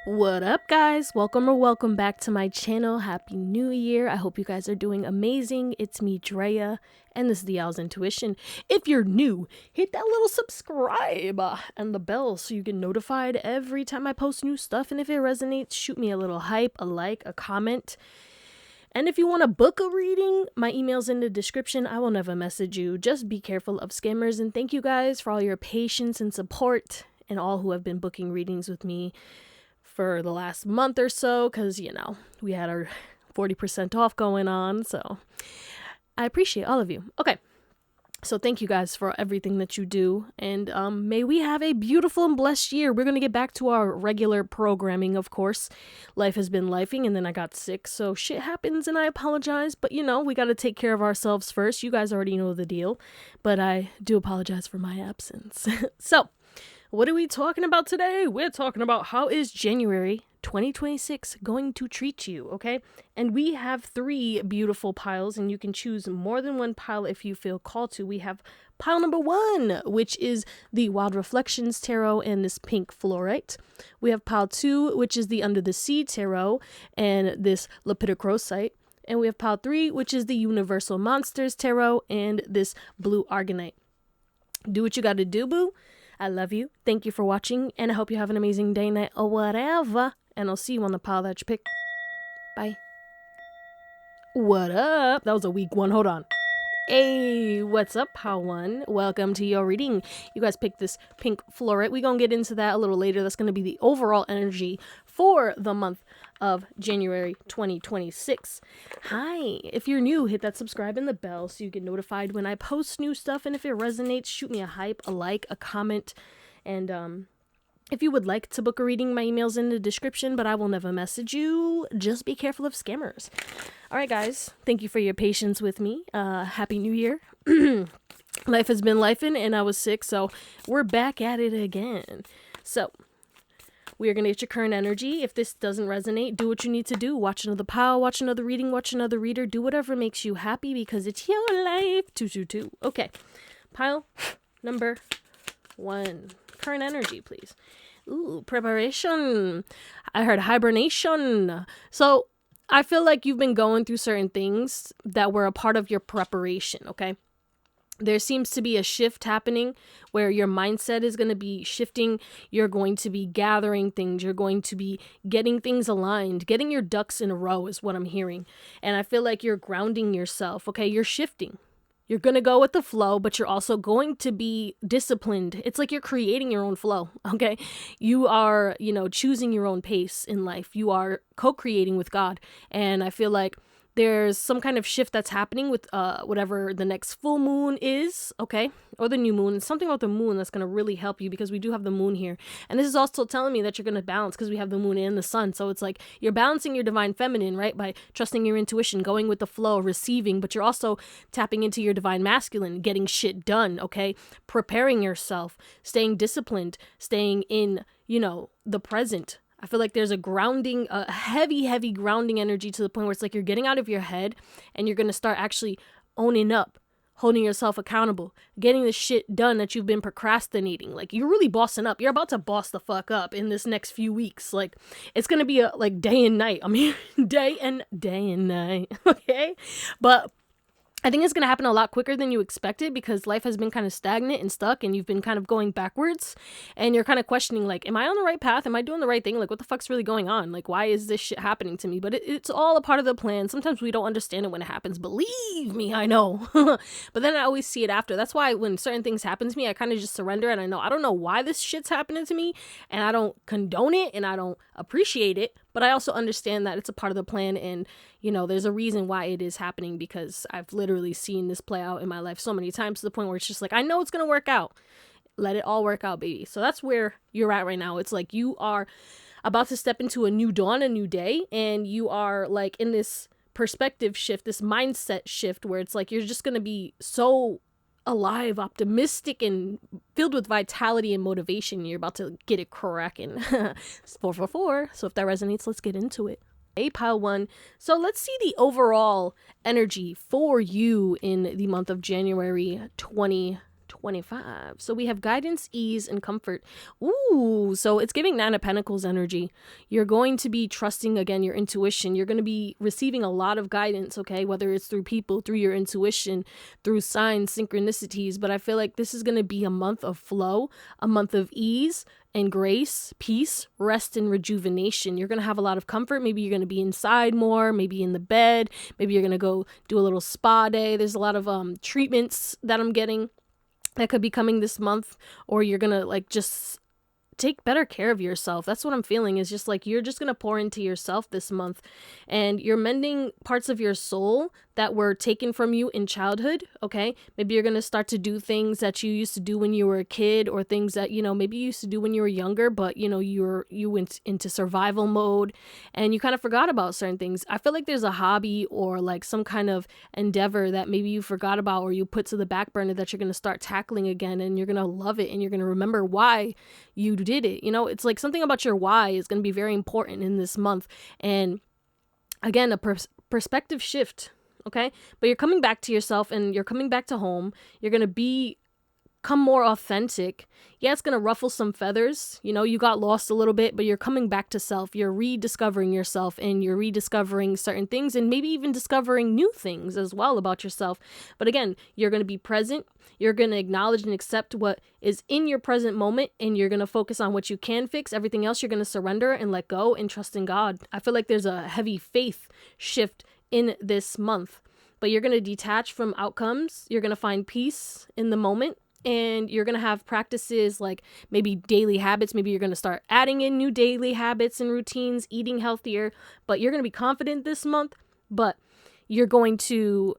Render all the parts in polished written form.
What up, guys? Welcome back to my channel. Happy New Year. I hope you guys are doing amazing. It's me, Drea, and this is Theowlsintuition. If you're new, hit that little subscribe and the bell so you get notified every time I post new stuff. And if it resonates, shoot me a little hype, a like, a comment. And if you want to book a reading, my email's in the description. I will never message you. Just be careful of scammers. And thank you guys for all your patience and support and all who have been booking readings with me for the last month or so, because we had our 40% off going on, so I appreciate all of you. Okay, so thank you guys for everything that you do, and may we have a beautiful and blessed year. We're gonna get back to our regular programming, of course. Life has been lifing, and then I got sick, so shit happens, and I apologize, but we gotta take care of ourselves first. You guys already know the deal, but I do apologize for my absence. So what are we talking about today? We're talking about how is January 2026 going to treat you, okay? And we have 3 beautiful piles, and you can choose more than one pile if you feel called to. We have pile number 1, which is the Wild Reflections Tarot and this pink fluorite. We have pile 2, which is the Under the Sea Tarot and this Lepidocrosite. And we have pile 3, which is the Universal Monsters Tarot and this blue Argonite. Do what you gotta do, boo. I love you. Thank you for watching, and I hope you have an amazing day, night, or whatever. And I'll see you on the pile that you picked. Bye. What up? That was a weak one. Hold on. Hey, what's up, pile 1? Welcome to your reading. You guys picked this pink fluorite. We're going to get into that a little later. That's going to be the overall energy for the month of January 2026. Hi, if you're new, hit that subscribe and the bell so you get notified when I post new stuff. And if it resonates, shoot me a hype, a like, a comment. And if you would like to book a reading, my email's in the description, but I will never message you. Just be careful of scammers. All right, guys, thank you for your patience with me. Happy New Year. Life has been lifing, and I was sick, so we're back at it again. So we are going to get your current energy. If this doesn't resonate, do what you need to do. Watch another pile, watch another reading, watch another reader. Do whatever makes you happy because it's your life. 222. Okay. Pile number 1. Current energy, please. Ooh, preparation. I heard hibernation. So I feel like you've been going through certain things that were a part of your preparation, okay? There seems to be a shift happening where your mindset is going to be shifting. You're going to be gathering things. You're going to be getting things aligned. Getting your ducks in a row is what I'm hearing. And I feel like you're grounding yourself. Okay, you're shifting. You're going to go with the flow, but you're also going to be disciplined. It's like you're creating your own flow, okay? You are, choosing your own pace in life. You are co-creating with God. And I feel like there's some kind of shift that's happening with whatever the next full moon is, okay? Or the new moon. Something about the moon that's going to really help you because we do have the moon here. And this is also telling me that you're going to balance because we have the moon and the sun. So it's like you're balancing your divine feminine, right? By trusting your intuition, going with the flow, receiving. But you're also tapping into your divine masculine, getting shit done, okay? Preparing yourself, staying disciplined, staying in, the present. I feel like there's a heavy grounding energy to the point where it's like you're getting out of your head and you're going to start actually owning up, holding yourself accountable, getting the shit done that you've been procrastinating. Like, you're really bossing up. You're about to boss the fuck up in this next few weeks. Like, it's going to be a day and night. I mean, day and night. Okay. But I think it's going to happen a lot quicker than you expected because life has been kind of stagnant and stuck and you've been kind of going backwards and you're kind of questioning, like, am I on the right path? Am I doing the right thing? Like, what the fuck's really going on? Like, why is this shit happening to me? But it's all a part of the plan. Sometimes we don't understand it when it happens. Believe me, I know. But then I always see it after. That's why when certain things happen to me, I kind of just surrender and I don't know why this shit's happening to me and I don't condone it and I don't appreciate it. But I also understand that it's a part of the plan and, there's a reason why it is happening because I've literally seen this play out in my life so many times to the point where it's just like, I know it's going to work out. Let it all work out, baby. So that's where you're at right now. It's like you are about to step into a new dawn, a new day, and you are like in this perspective shift, this mindset shift where it's like you're just going to be so alive, optimistic, and filled with vitality and motivation. You're about to get it cracking. It's 444. So if that resonates, let's get into it. Pile 1. So let's see the overall energy for you in the month of January 2026. 25. So we have guidance, ease, and comfort. Ooh, so it's giving Nine of Pentacles energy. You're going to be trusting, again, your intuition. You're going to be receiving a lot of guidance, okay? Whether it's through people, through your intuition, through signs, synchronicities. But I feel like this is going to be a month of flow, a month of ease and grace, peace, rest, and rejuvenation. You're going to have a lot of comfort. Maybe you're going to be inside more, maybe in the bed. Maybe you're going to go do a little spa day. There's a lot of treatments that I'm getting that could be coming this month, or you're gonna like just take better care of yourself. That's what I'm feeling, is just like you're just going to pour into yourself this month, and you're mending parts of your soul that were taken from you in childhood. Okay. Maybe you're going to start to do things that you used to do when you were a kid, or things that, you know, maybe you used to do when you were younger, but you know, you went into survival mode and you kind of forgot about certain things. I feel like there's a hobby or like some kind of endeavor that maybe you forgot about or you put to the back burner that you're going to start tackling again, and you're going to love it, and you're going to remember why you did it. You know, it's like something about your why is going to be very important in this month. And again, a perspective shift. Okay. But you're coming back to yourself, and you're coming back to home. You're going to become more authentic. Yeah, it's going to ruffle some feathers. You know, you got lost a little bit, but you're coming back to self. You're rediscovering yourself, and you're rediscovering certain things, and maybe even discovering new things as well about yourself. But again, you're going to be present. You're going to acknowledge and accept what is in your present moment, and you're going to focus on what you can fix. Everything else you're going to surrender and let go and trust in God. I feel like there's a heavy faith shift in this month, but you're going to detach from outcomes. You're going to find peace in the moment, and you're going to have practices like maybe daily habits. Maybe you're going to start adding in new daily habits and routines, eating healthier, but you're going to be confident this month, but you're going to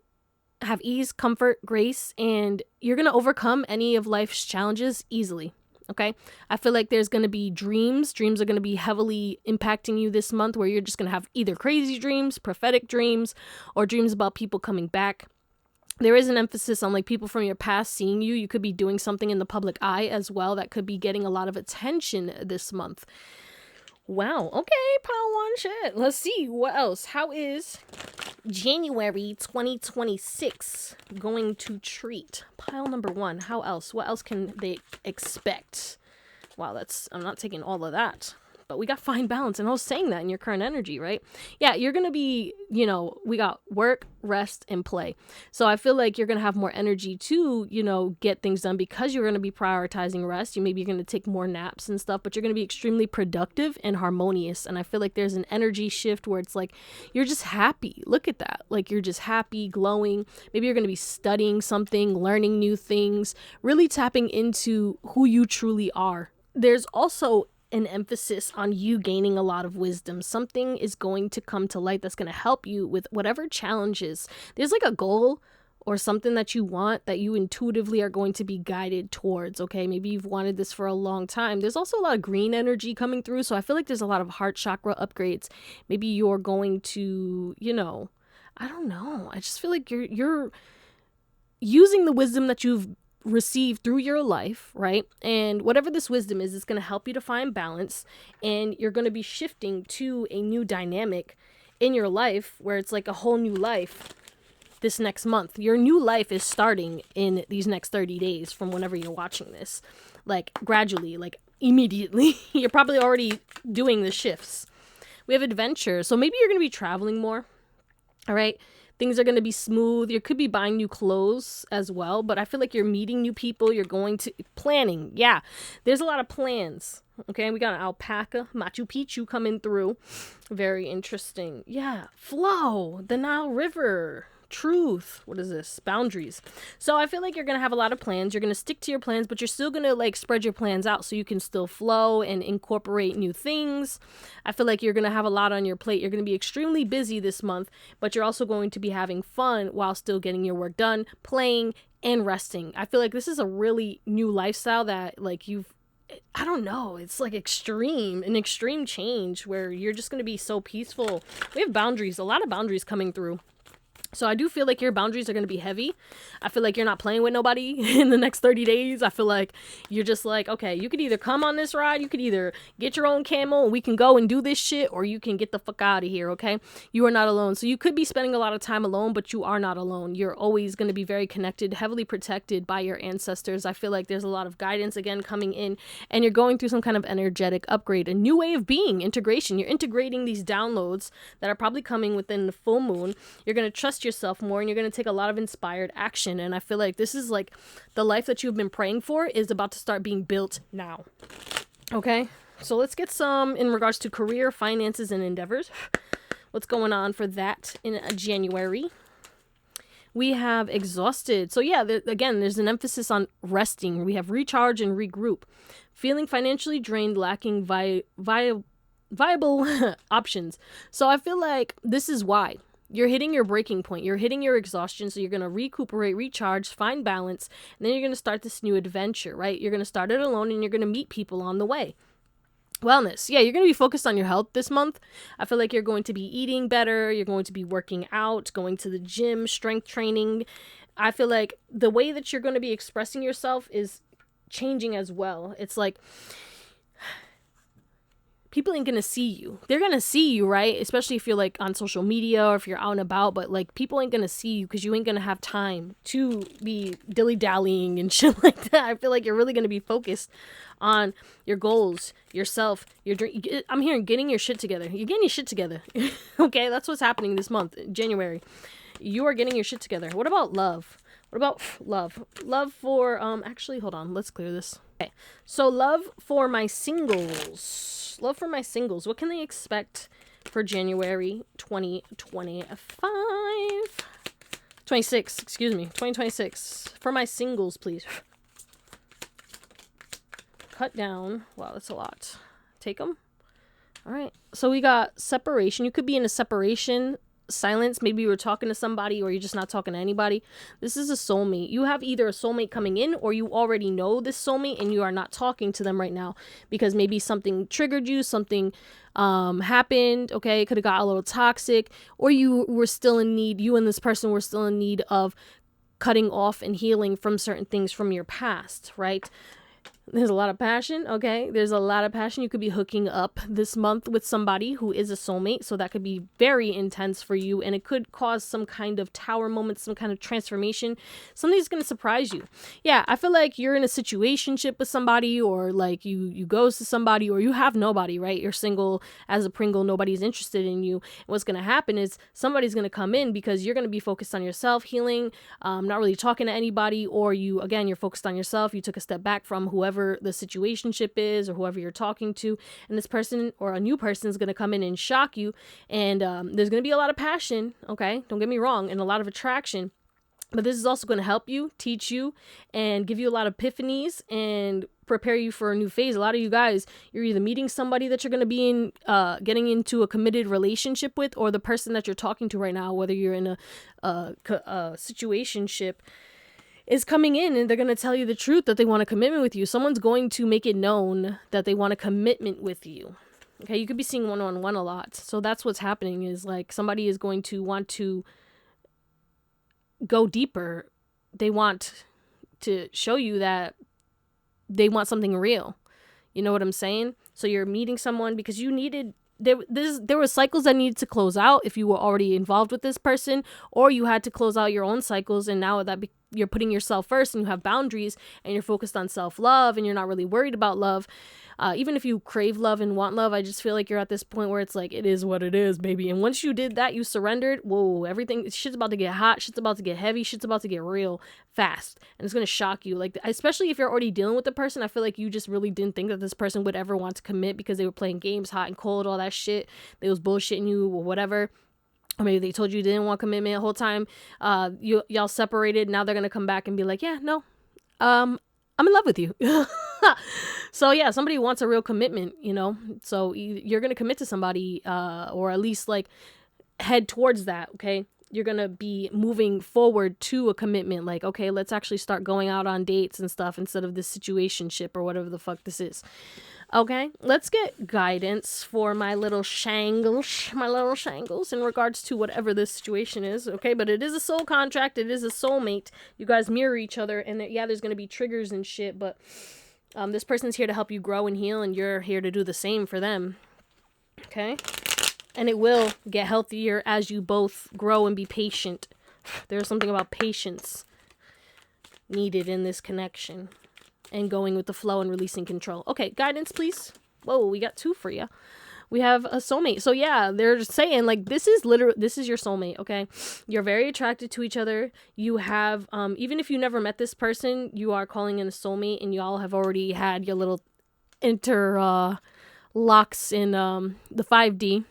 have ease, comfort, grace, and you're going to overcome any of life's challenges easily. Okay. I feel like there's going to be dreams. Dreams are going to be heavily impacting you this month, where you're just going to have either crazy dreams, prophetic dreams, or dreams about people coming back. There is an emphasis on like people from your past seeing you. You could be doing something in the public eye as well that could be getting a lot of attention this month. Wow. Okay, pile one shit. Let's see what else. How is January 2026 going to treat? Pile number one. How else? What else can they expect? Wow, I'm not taking all of that. But we got fine balance, and I was saying that in your current energy, right? Yeah, you're going to be, you know, we got work, rest, and play. So I feel like you're going to have more energy to, you know, get things done because you're going to be prioritizing rest. Maybe you're going to take more naps and stuff, but you're going to be extremely productive and harmonious. And I feel like there's an energy shift where it's like, you're just happy. Look at that. Like you're just happy, glowing. Maybe you're going to be studying something, learning new things, really tapping into who you truly are. There's also an emphasis on you gaining a lot of wisdom. Something is going to come to light that's going to help you with whatever challenges. There's like a goal or something that you want that you intuitively are going to be guided towards. Okay, maybe you've wanted this for a long time. There's also a lot of green energy coming through, so I feel like there's a lot of heart chakra upgrades. Maybe you're going to, you know, I don't know. I just feel like you're using the wisdom that you've received through your life, right? And whatever this wisdom is, it's going to help you to find balance, and you're going to be shifting to a new dynamic in your life where it's like a whole new life this next month. Your new life is starting in these next 30 days from whenever you're watching this, like gradually, like immediately. You're probably already doing the shifts. We have adventure, so maybe you're going to be traveling more. All right. Things are going to be smooth. You could be buying new clothes as well, but I feel like you're meeting new people. You're going to planning. Yeah, there's a lot of plans. Okay, we got an alpaca, Machu Picchu coming through. Very interesting. Yeah, flow, the Nile River, truth. What is this? Boundaries. So I feel like you're going to have a lot of plans. You're going to stick to your plans, but you're still going to like spread your plans out so you can still flow and incorporate new things. I feel like you're going to have a lot on your plate. You're going to be extremely busy this month, but you're also going to be having fun while still getting your work done, playing and resting. I feel like this is a really new lifestyle that like I don't know, it's like an extreme change where you're just going to be so peaceful. We have boundaries, a lot of boundaries coming through. So I do feel like your boundaries are going to be heavy. I feel like you're not playing with nobody in the next 30 days. I feel like you're just like, okay, you could either come on this ride, you could either get your own camel and we can go and do this shit, or you can get the fuck out of here, okay? You are not alone. So you could be spending a lot of time alone, but you are not alone. You're always going to be very connected, heavily protected by your ancestors. I feel like there's a lot of guidance again coming in, and you're going through some kind of energetic upgrade, a new way of being, integration. You're integrating these downloads that are probably coming within the full moon. You're going to trust yourself more, and you're going to take a lot of inspired action. And I feel like this is like the life that you've been praying for is about to start being built now. Okay, so let's get some in regards to career, finances, and endeavors. What's going on for that in January? We have exhausted. So yeah, again, there's an emphasis on resting. We have recharge and regroup. Feeling financially drained, lacking viable options. So I feel like this is why. You're hitting your breaking point. You're hitting your exhaustion. So you're going to recuperate, recharge, find balance. And then you're going to start this new adventure, right? You're going to start it alone, and you're going to meet people on the way. Wellness. Yeah, you're going to be focused on your health this month. I feel like you're going to be eating better. You're going to be working out, going to the gym, strength training. I feel like the way that you're going to be expressing yourself is changing as well. It's like people ain't gonna see you. They're gonna see you, right? Especially if you're like on social media or if you're out and about, but like people ain't gonna see you because you ain't gonna have time to be dilly-dallying and shit like that. I feel like you're really gonna be focused on your goals, yourself, your dream. I'm hearing getting your shit together. You're getting your shit together. Okay, that's what's happening this month, January. You are getting your shit together. What about love? What about love? Love for, actually, hold on. Let's clear this. Okay, so love for my singles. Love for my singles. What can they expect for January 2025? 26, excuse me. 2026. For my singles, please. Cut down. Wow, that's a lot. Take them. All right. So we got separation. You could be in a separation, silence. Maybe you were talking to somebody or you're just not talking to anybody. This is a soulmate. You have either a soulmate coming in or you already know this soulmate and you are not talking to them right now because maybe something triggered you, something happened, okay? It could have got a little toxic, or you were still in need, you and this person were still in need of cutting off and healing from certain things from your past, right? There's a lot of passion, okay? There's a lot of passion. You could be hooking up this month with somebody who is a soulmate, so that could be very intense for you, and it could cause some kind of tower moment, some kind of transformation. Something's going to surprise you. Yeah, I feel like you're in a situationship with somebody, or like you goes to somebody, or you have nobody, right? You're single as a Pringle, nobody's interested in you. And what's going to happen is somebody's going to come in because you're going to be focused on yourself, healing, not really talking to anybody, or you're focused on yourself. You took a step back from whoever the situationship is or whoever you're talking to, and this person or a new person is going to come in and shock you, and there's going to be a lot of passion, okay? Don't get me wrong, and a lot of attraction, but this is also going to help you, teach you, and give you a lot of epiphanies and prepare you for a new phase. A lot of you guys, you're either meeting somebody that you're going to be in, getting into a committed relationship with, or the person that you're talking to right now, whether you're in a situationship, is coming in and they're going to tell you the truth that they want a commitment with you. Someone's going to make it known that they want a commitment with you. Okay, you could be seeing one-on-one a lot. So that's what's happening, is like somebody is going to want to go deeper. They want to show you that they want something real. You know what I'm saying? So you're meeting someone because you needed... There were cycles that needed to close out if you were already involved with this person, or you had to close out your own cycles, and now that you're putting yourself first and you have boundaries and you're focused on self-love and you're not really worried about love. Even if you crave love and want love, I just feel like you're at this point where it's like, it is what it is, baby. And once you did that, you surrendered. Whoa, shit's about to get hot. Shit's about to get heavy. Shit's about to get real fast. And it's going to shock you. Like, especially if you're already dealing with the person, I feel like you just really didn't think that this person would ever want to commit because they were playing games, hot and cold, all that shit. They was bullshitting you or whatever. Or maybe they told you didn't want commitment the whole time. Y'all separated. Now they're going to come back and be like, yeah, no, I'm in love with you. So yeah, somebody wants a real commitment, you know? So you're going to commit to somebody, or at least like head towards that. Okay. You're going to be moving forward to a commitment. Like, okay, let's actually start going out on dates and stuff instead of this situationship or whatever the fuck this is. Okay, let's get guidance for my little shangles in regards to whatever this situation is. Okay, but it is a soul contract. It is a soulmate. You guys mirror each other, and yeah, there's gonna be triggers and shit. But this person's here to help you grow and heal, and you're here to do the same for them. Okay, and it will get healthier as you both grow and be patient. There's something about patience needed in this connection. And going with the flow and releasing control. Okay, guidance, please. Whoa, we got 2 for you. We have a soulmate. So yeah, they're saying like this is your soulmate, okay? You're very attracted to each other. You have even if you never met this person, you are calling in a soulmate, and y'all have already had your little locks in the 5D.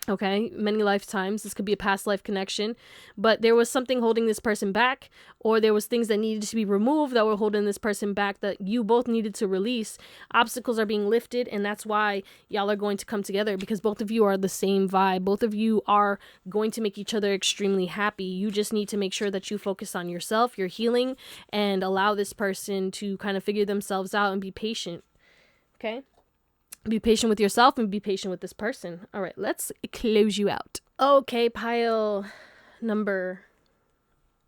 Okay, many lifetimes. This could be a past life connection, but there was something holding this person back, or there was things that needed to be removed that were holding this person back that you both needed to release. Obstacles are being lifted, and that's why y'all are going to come together, because both of you are the same vibe. Both of you are going to make each other extremely happy. You just need to make sure that you focus on yourself, your healing, and allow this person to kind of figure themselves out and be patient. Okay? Be patient with yourself and be patient with this person. All right, let's close you out. Okay, pile number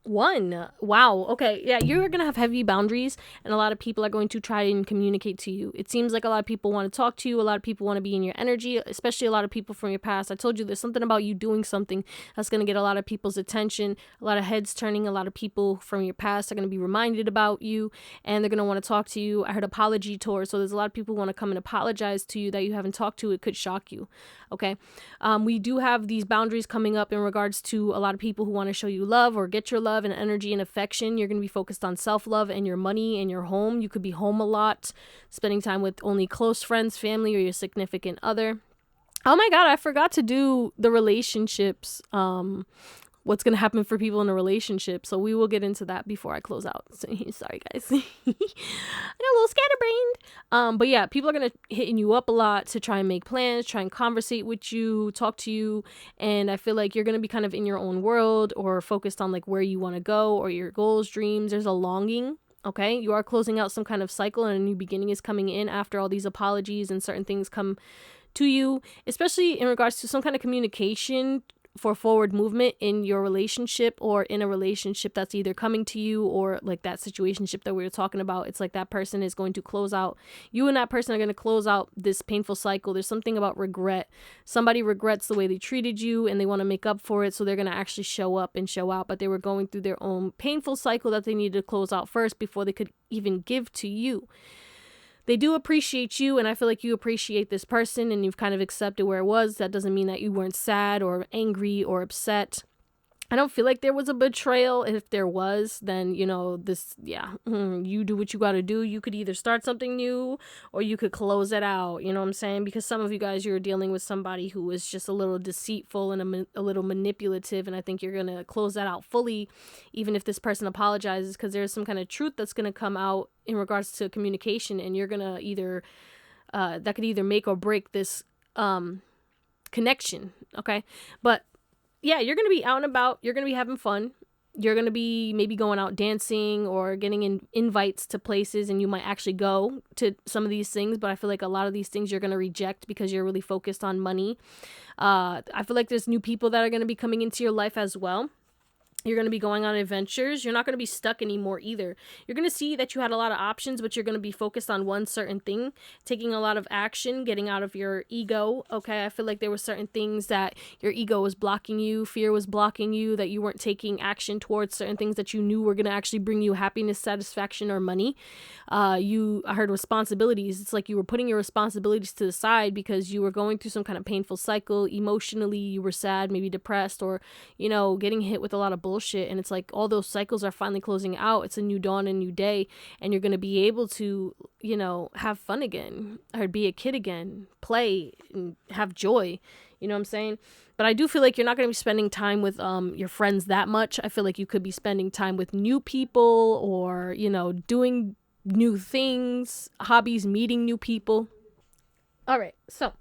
1. Wow. Okay. Yeah, you're going to have heavy boundaries, and a lot of people are going to try and communicate to you. It seems like a lot of people want to talk to you. A lot of people want to be in your energy, especially a lot of people from your past. I told you there's something about you doing something that's going to get a lot of people's attention, a lot of heads turning. A lot of people from your past are going to be reminded about you, and they're going to want to talk to you. I heard apology tour. So there's a lot of people who want to come and apologize to you that you haven't talked to. It could shock you. Okay. We do have these boundaries coming up in regards to a lot of people who want to show you love or get your love and energy and affection. You're going to be focused on self-love and your money and your home. You could be home a lot, spending time with only close friends, family, or your significant other. Oh my God, I forgot to do the relationships. What's going to happen for people in a relationship. So we will get into that before I close out. So, sorry, guys. I got a little scatterbrained. But yeah, people are going to hitting you up a lot to try and make plans, try and conversate with you, talk to you. And I feel like you're going to be kind of in your own world or focused on like where you want to go or your goals, dreams. There's a longing. Okay, you are closing out some kind of cycle, and a new beginning is coming in after all these apologies and certain things come to you, especially in regards to some kind of communication for forward movement in your relationship or in a relationship that's either coming to you or like that situationship that we were talking about. It's like that person is going to close out, you and that person are going to close out this painful cycle. There's something about regret. Somebody regrets the way they treated you and they want to make up for it. So they're going to actually show up and show out, but they were going through their own painful cycle that they needed to close out first before they could even give to you. They do appreciate you, and I feel like you appreciate this person, and you've kind of accepted where it was. That doesn't mean that you weren't sad or angry or upset. I don't feel like there was a betrayal. If there was, then, you do what you got to do. You could either start something new or you could close it out. You know what I'm saying? Because some of you guys, you're dealing with somebody who is just a little deceitful and a little manipulative. And I think you're going to close that out fully, even if this person apologizes, because there's some kind of truth that's going to come out in regards to communication. And you're going to either, that could either make or break this connection. Okay. But yeah, you're going to be out and about. You're going to be having fun. You're going to be maybe going out dancing or getting invites to places, and you might actually go to some of these things. But I feel like a lot of these things you're going to reject because you're really focused on money. I feel like there's new people that are going to be coming into your life as well. You're going to be going on adventures. You're not going to be stuck anymore either. You're going to see that you had a lot of options, but you're going to be focused on one certain thing, taking a lot of action, getting out of your ego. Okay, I feel like there were certain things that your ego was blocking you, fear was blocking you, that you weren't taking action towards certain things that you knew were going to actually bring you happiness, satisfaction, or money. I heard responsibilities. It's like you were putting your responsibilities to the side because you were going through some kind of painful cycle. Emotionally, you were sad, maybe depressed, or, getting hit with a lot of bullshit. And it's like all those cycles are finally closing out. It's a new dawn, a new day, and you're going to be able to, have fun again, or be a kid again, play and have joy. You know what I'm saying? But I do feel like you're not going to be spending time with your friends that much. I feel like you could be spending time with new people or, doing new things, hobbies, meeting new people. All right. So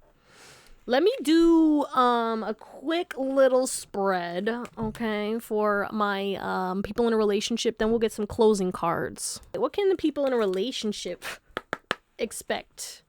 let me do a quick little spread, okay, for my people in a relationship. Then we'll get some closing cards. What can the people in a relationship expect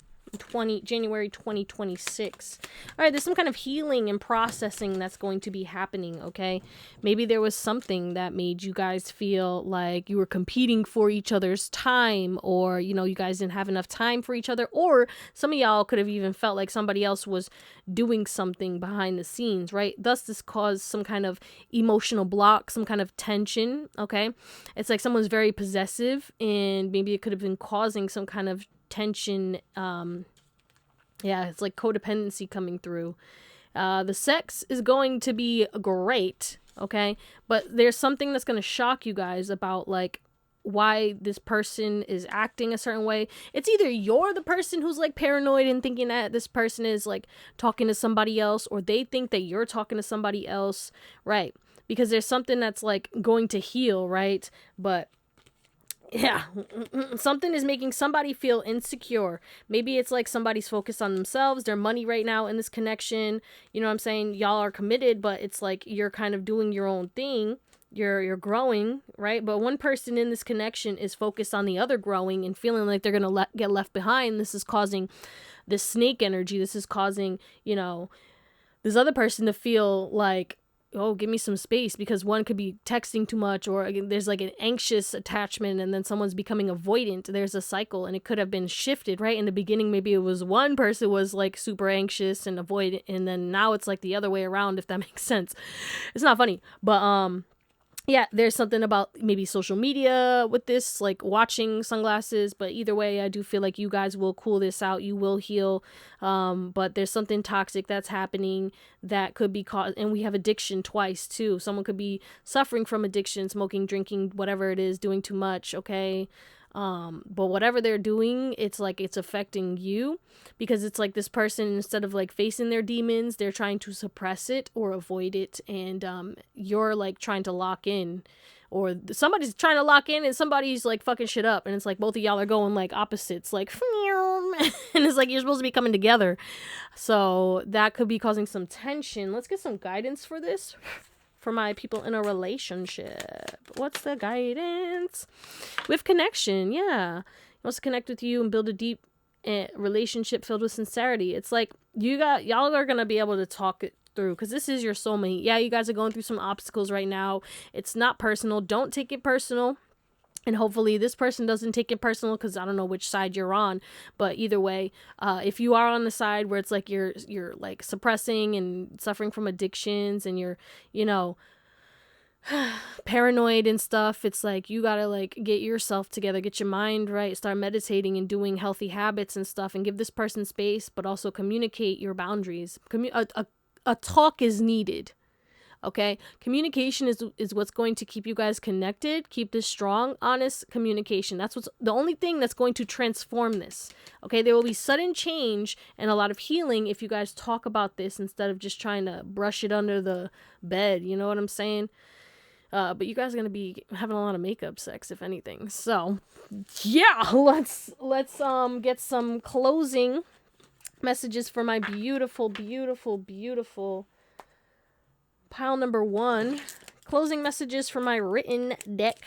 January 2026. All right, there's some kind of healing and processing that's going to be happening, okay? Maybe there was something that made you guys feel like you were competing for each other's time, or, you know, you guys didn't have enough time for each other, or some of y'all could have even felt like somebody else was doing something behind the scenes, right? Thus, this caused some kind of emotional block, some kind of tension, okay? It's like someone's very possessive, and maybe it could have been causing some kind of tension. Yeah, it's like codependency coming through. The sex is going to be great, okay? But there's something that's going to shock you guys about, like, why this person is acting a certain way. It's either you're the person who's like paranoid and thinking that this person is like talking to somebody else, or they think that you're talking to somebody else, right? Because there's something that's like going to heal, right? But yeah, something is making somebody feel insecure. Maybe it's like somebody's focused on themselves, their money right now in this connection. You know what I'm saying? Y'all are committed, but it's like you're kind of doing your own thing. You're growing, right? But one person in this connection is focused on the other growing and feeling like they're going to get left behind. This is causing this snake energy. This is causing, you know, this other person to feel like, oh, give me some space, because one could be texting too much, or there's like an anxious attachment, and then someone's becoming avoidant. There's a cycle, and it could have been shifted, right? In the beginning, maybe it was one person was like super anxious and avoidant, and then now it's like the other way around, if that makes sense. It's not funny, but yeah, there's something about maybe social media with this, like watching sunglasses, but either way, I do feel like you guys will cool this out. You will heal. But there's something toxic that's happening that could be caused, and we have addiction twice too. Someone could be suffering from addiction, smoking, drinking, whatever it is, doing too much, okay? But whatever they're doing, it's like it's affecting you, because it's like this person, instead of like facing their demons, they're trying to suppress it or avoid it, and you're like trying to lock in, or somebody's trying to lock in and somebody's like fucking shit up, and it's like both of y'all are going like opposites, like and it's like you're supposed to be coming together. So that could be causing some tension. Let's get some guidance for this. For my people in a relationship, what's the guidance? With connection, yeah. He wants to connect with you and build a deep relationship filled with sincerity. It's like y'all are gonna be able to talk it through, because this is your soulmate. Yeah, you guys are going through some obstacles right now. It's not personal. Don't take it personal. And hopefully this person doesn't take it personal, because I don't know which side you're on. But either way, if you are on the side where it's like you're like suppressing and suffering from addictions, and you're, you know, paranoid and stuff, it's like you gotta like get yourself together, get your mind right, start meditating and doing healthy habits and stuff, and give this person space, but also communicate your boundaries. A talk is needed. Okay, communication is what's going to keep you guys connected. Keep this strong, honest communication. That's what's the only thing that's going to transform this. Okay, there will be sudden change and a lot of healing if you guys talk about this instead of just trying to brush it under the bed. You know what I'm saying? But you guys are gonna be having a lot of makeup sex, if anything. So, yeah, let's get some closing messages for my beautiful, beautiful, beautiful pile number 1. Closing messages for my written deck.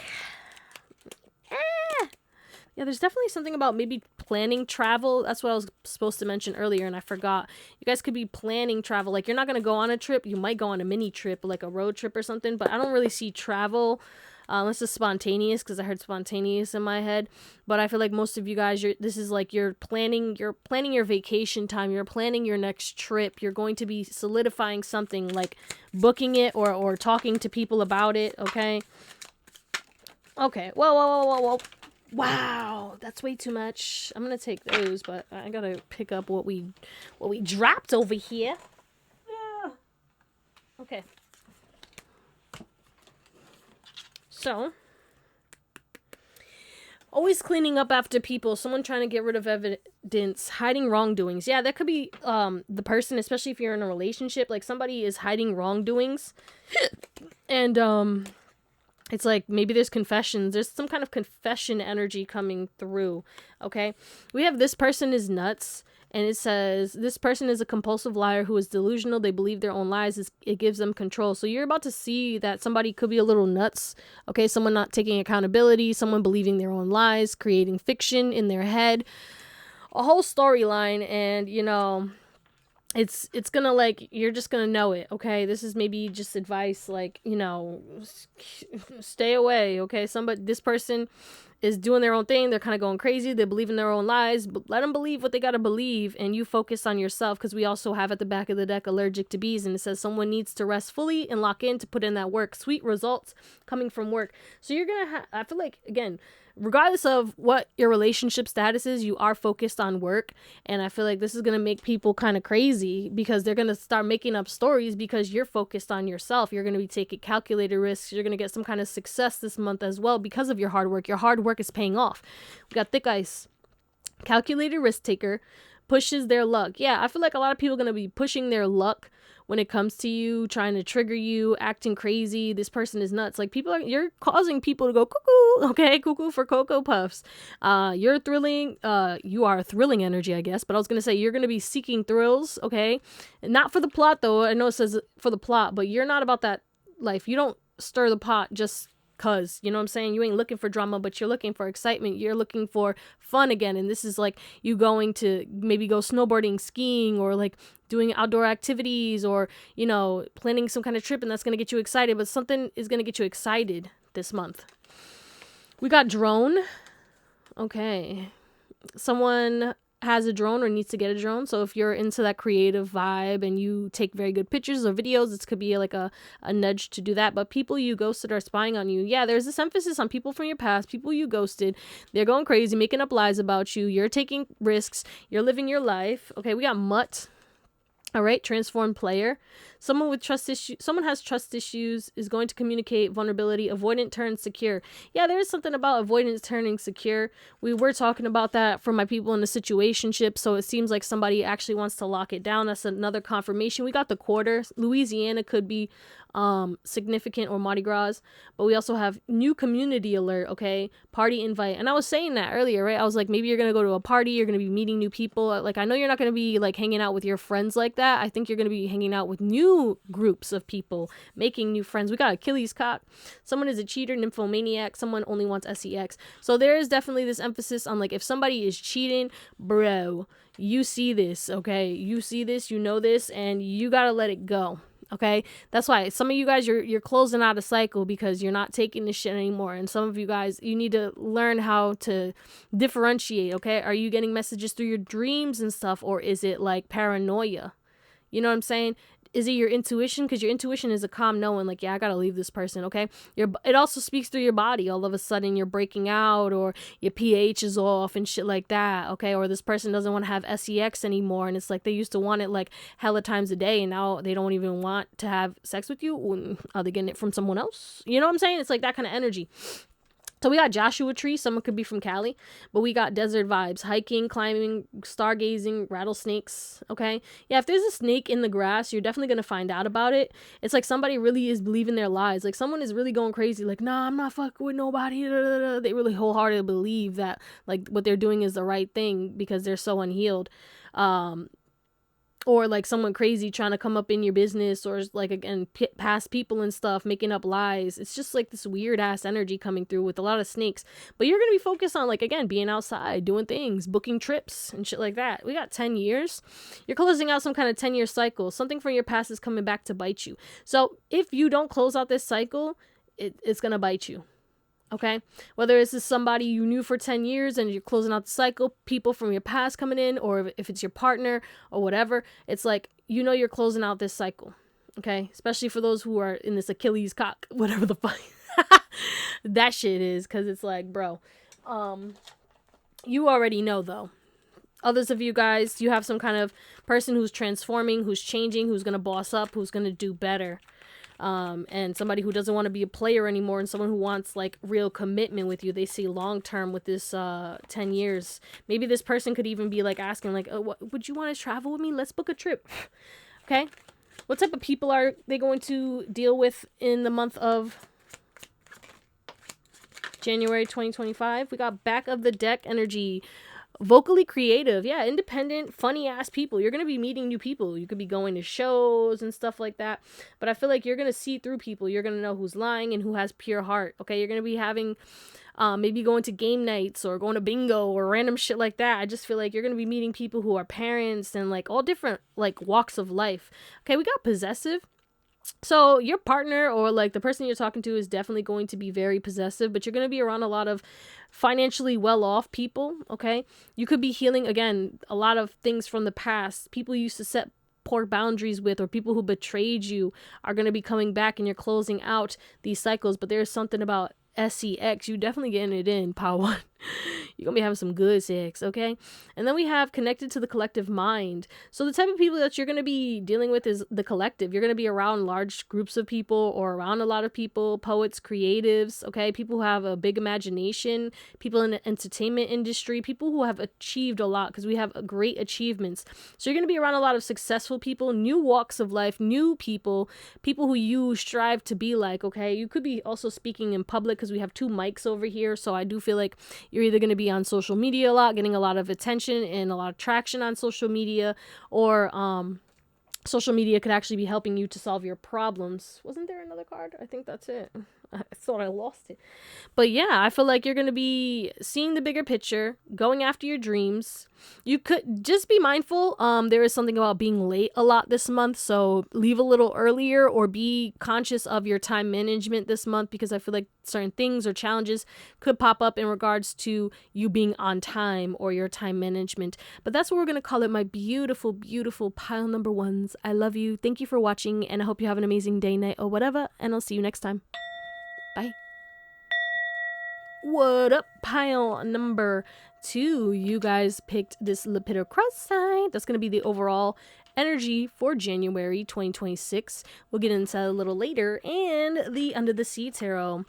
Yeah, there's definitely something about maybe planning travel. That's what I was supposed to mention earlier, and I forgot. You guys could be planning travel. Like, you're not going to go on a trip. You might go on a mini trip, like a road trip or something, but I don't really see travel unless it's spontaneous, because I heard spontaneous in my head. But I feel like most of you guys, this is like you're planning your vacation time. You're planning your next trip. You're going to be solidifying something, like booking it or talking to people about it, okay? Okay, whoa. Wow, that's way too much. I'm gonna take those, but I gotta pick up what we dropped over here. Okay. So, always cleaning up after people, someone trying to get rid of evidence, hiding wrongdoings. Yeah, that could be the person, especially if you're in a relationship, like somebody is hiding wrongdoings. And it's like maybe there's confessions. There's some kind of confession energy coming through, okay? We have this person is nuts, and it says this person is a compulsive liar who is delusional. They believe their own lies. It gives them control. So you're about to see that somebody could be a little nuts, okay? Someone not taking accountability, someone believing their own lies, creating fiction in their head. a whole storyline, and it's gonna, like, you're just gonna know it. Okay, this is maybe just advice, like, stay away. Okay, this person is doing their own thing. They're kind of going crazy. They believe in their own lies, but let them believe what they got to believe, and you focus on yourself, because we also have at the back of the deck allergic to bees, and it says someone needs to rest fully and lock in to put in that work. Sweet results coming from work. So you're gonna I feel like, again, regardless of what your relationship status is, you are focused on work. And I feel like this is going to make people kind of crazy, because they're going to start making up stories because you're focused on yourself. You're going to be taking calculated risks. You're going to get some kind of success this month as well because of your hard work. Your hard work is paying off. We got thick ice. Calculated risk taker pushes their luck. Yeah, I feel like a lot of people are going to be pushing their luck when it comes to you, trying to trigger you, acting crazy. This person is nuts. Like, you're causing people to go cuckoo. Okay, cuckoo for Cocoa Puffs. You're thrilling. You are a thrilling energy, I guess. But I was gonna say, you're gonna be seeking thrills. Okay, not for the plot though. I know it says for the plot, but you're not about that life. You don't stir the pot just cause, you know what I'm saying? You ain't looking for drama, but you're looking for excitement. You're looking for fun again. And this is like you going to maybe go snowboarding, skiing, or like doing outdoor activities, or, planning some kind of trip, and that's going to get you excited. But something is going to get you excited this month. We got drone. Okay. Someone has a drone or needs to get a drone. So if you're into that creative vibe and you take very good pictures or videos, this could be like a nudge to do that. But people you ghosted are spying on you. Yeah, there's this emphasis on people from your past, people you ghosted. They're going crazy, making up lies about you. You're taking risks. You're living your life. Okay, we got Mutt. All right, transformed player. Someone has trust issues, is going to communicate vulnerability, avoidant turns secure. Yeah, there is something about avoidance turning secure. We were talking about that for my people in the situationship, so it seems like somebody actually wants to lock it down. That's another confirmation. We got the quarter. Louisiana could be significant, or Mardi Gras, but we also have new community alert. Okay, party invite. And I was saying that earlier, right? I was like, maybe you're gonna go to a party, you're gonna be meeting new people. Like, I know you're not gonna be like hanging out with your friends like that. I think you're gonna be hanging out with new groups of people, making new friends. We got Achilles cock. Someone is a cheater, nymphomaniac. Someone only wants sex. So there is definitely this emphasis on, like, if somebody is cheating, bro, you see this. Okay, you see this, you know this, and you gotta let it go. Okay, that's why some of you guys, you're closing out a cycle because you're not taking this shit anymore. And some of you guys, you need to learn how to differentiate. Okay, are you getting messages through your dreams and stuff, or is it like paranoia? You know what I'm saying? Is it your intuition? Because your intuition is a calm knowing, like, yeah, I gotta leave this person. Okay, it also speaks through your body. All of a sudden you're breaking out, or your pH is off and shit like that. Okay, or this person doesn't want to have sex anymore, and it's like they used to want it like hella times a day, and now they don't even want to have sex with you. Are they getting it from someone else? You know what I'm saying? It's like that kind of energy. So we got Joshua Tree. Someone could be from Cali, but we got desert vibes, hiking, climbing, stargazing, rattlesnakes. Okay. Yeah. If there's a snake in the grass, you're definitely going to find out about it. It's like somebody really is believing their lies. Like, someone is really going crazy. Like, nah, I'm not fucking with nobody. They really wholeheartedly believe that, like, what they're doing is the right thing because they're so unhealed. Or like someone crazy trying to come up in your business, or like, again, past people and stuff, making up lies. It's just like this weird ass energy coming through with a lot of snakes. But you're going to be focused on, like, again, being outside, doing things, booking trips and shit like that. We got 10 years. You're closing out some kind of 10-year cycle. Something from your past is coming back to bite you. So if you don't close out this cycle, it's going to bite you. Okay, whether this is somebody you knew for 10 years and you're closing out the cycle, people from your past coming in, or if it's your partner or whatever, it's like, you're closing out this cycle. Okay, especially for those who are in this Achilles cock, whatever the fuck that shit is, because it's like, bro, you already know though. Others of you guys, you have some kind of person who's transforming, who's changing, who's gonna boss up, who's gonna do better. And somebody who doesn't want to be a player anymore, and someone who wants like real commitment with you. They see long term with this 10 years. Maybe this person could even be like asking, like, oh, would you want to travel with me? Let's book a trip. Okay, what type of people are they going to deal with in the month of January 2025? We got back of the deck energy. Vocally creative, yeah, independent, funny ass people. You're gonna be meeting new people. You could be going to shows and stuff like that. But I feel like you're gonna see through people. You're gonna know who's lying and who has pure heart. Okay, you're gonna be having maybe going to game nights or going to bingo or random shit like that. I just feel like you're gonna be meeting people who are parents and like all different like walks of life. Okay, we got possessive. So your partner or like the person you're talking to is definitely going to be very possessive, but you're going to be around a lot of financially well-off people, okay? You could be healing, again, a lot of things from the past. People you used to set poor boundaries with, or people who betrayed you are going to be coming back, and you're closing out these cycles. But there's something about sex, you definitely getting it in, power one. You're gonna be having some good sex, okay? And then we have connected to the collective mind. So the type of people that you're gonna be dealing with is the collective. You're gonna be around large groups of people or around a lot of people, poets, creatives, okay? People who have a big imagination, people in the entertainment industry, people who have achieved a lot, because we have great achievements. So you're gonna be around a lot of successful people, new walks of life, new people, people who you strive to be like, okay? You could be also speaking in public, because we have two mics over here. So I do feel like you're either going to be on social media a lot, getting a lot of attention and a lot of traction on social media, or social media could actually be helping you to solve your problems. Wasn't there another card? I think that's it. I thought I lost it. But yeah, I feel like you're going to be seeing the bigger picture, going after your dreams. You could just be mindful. There is something about being late a lot this month, so leave a little earlier or be conscious of your time management this month, because I feel like certain things or challenges could pop up in regards to you being on time or your time management. But that's what we're going to call it, my beautiful, beautiful pile number ones. I love you. Thank you for watching, and I hope you have an amazing day, night, or whatever, and I'll see you next time. Bye. What up, pile number 2? You guys picked this Lepitor cross sign. That's going to be the overall energy for January 2026. We'll get into that a little later. And the Under the Sea Tarot.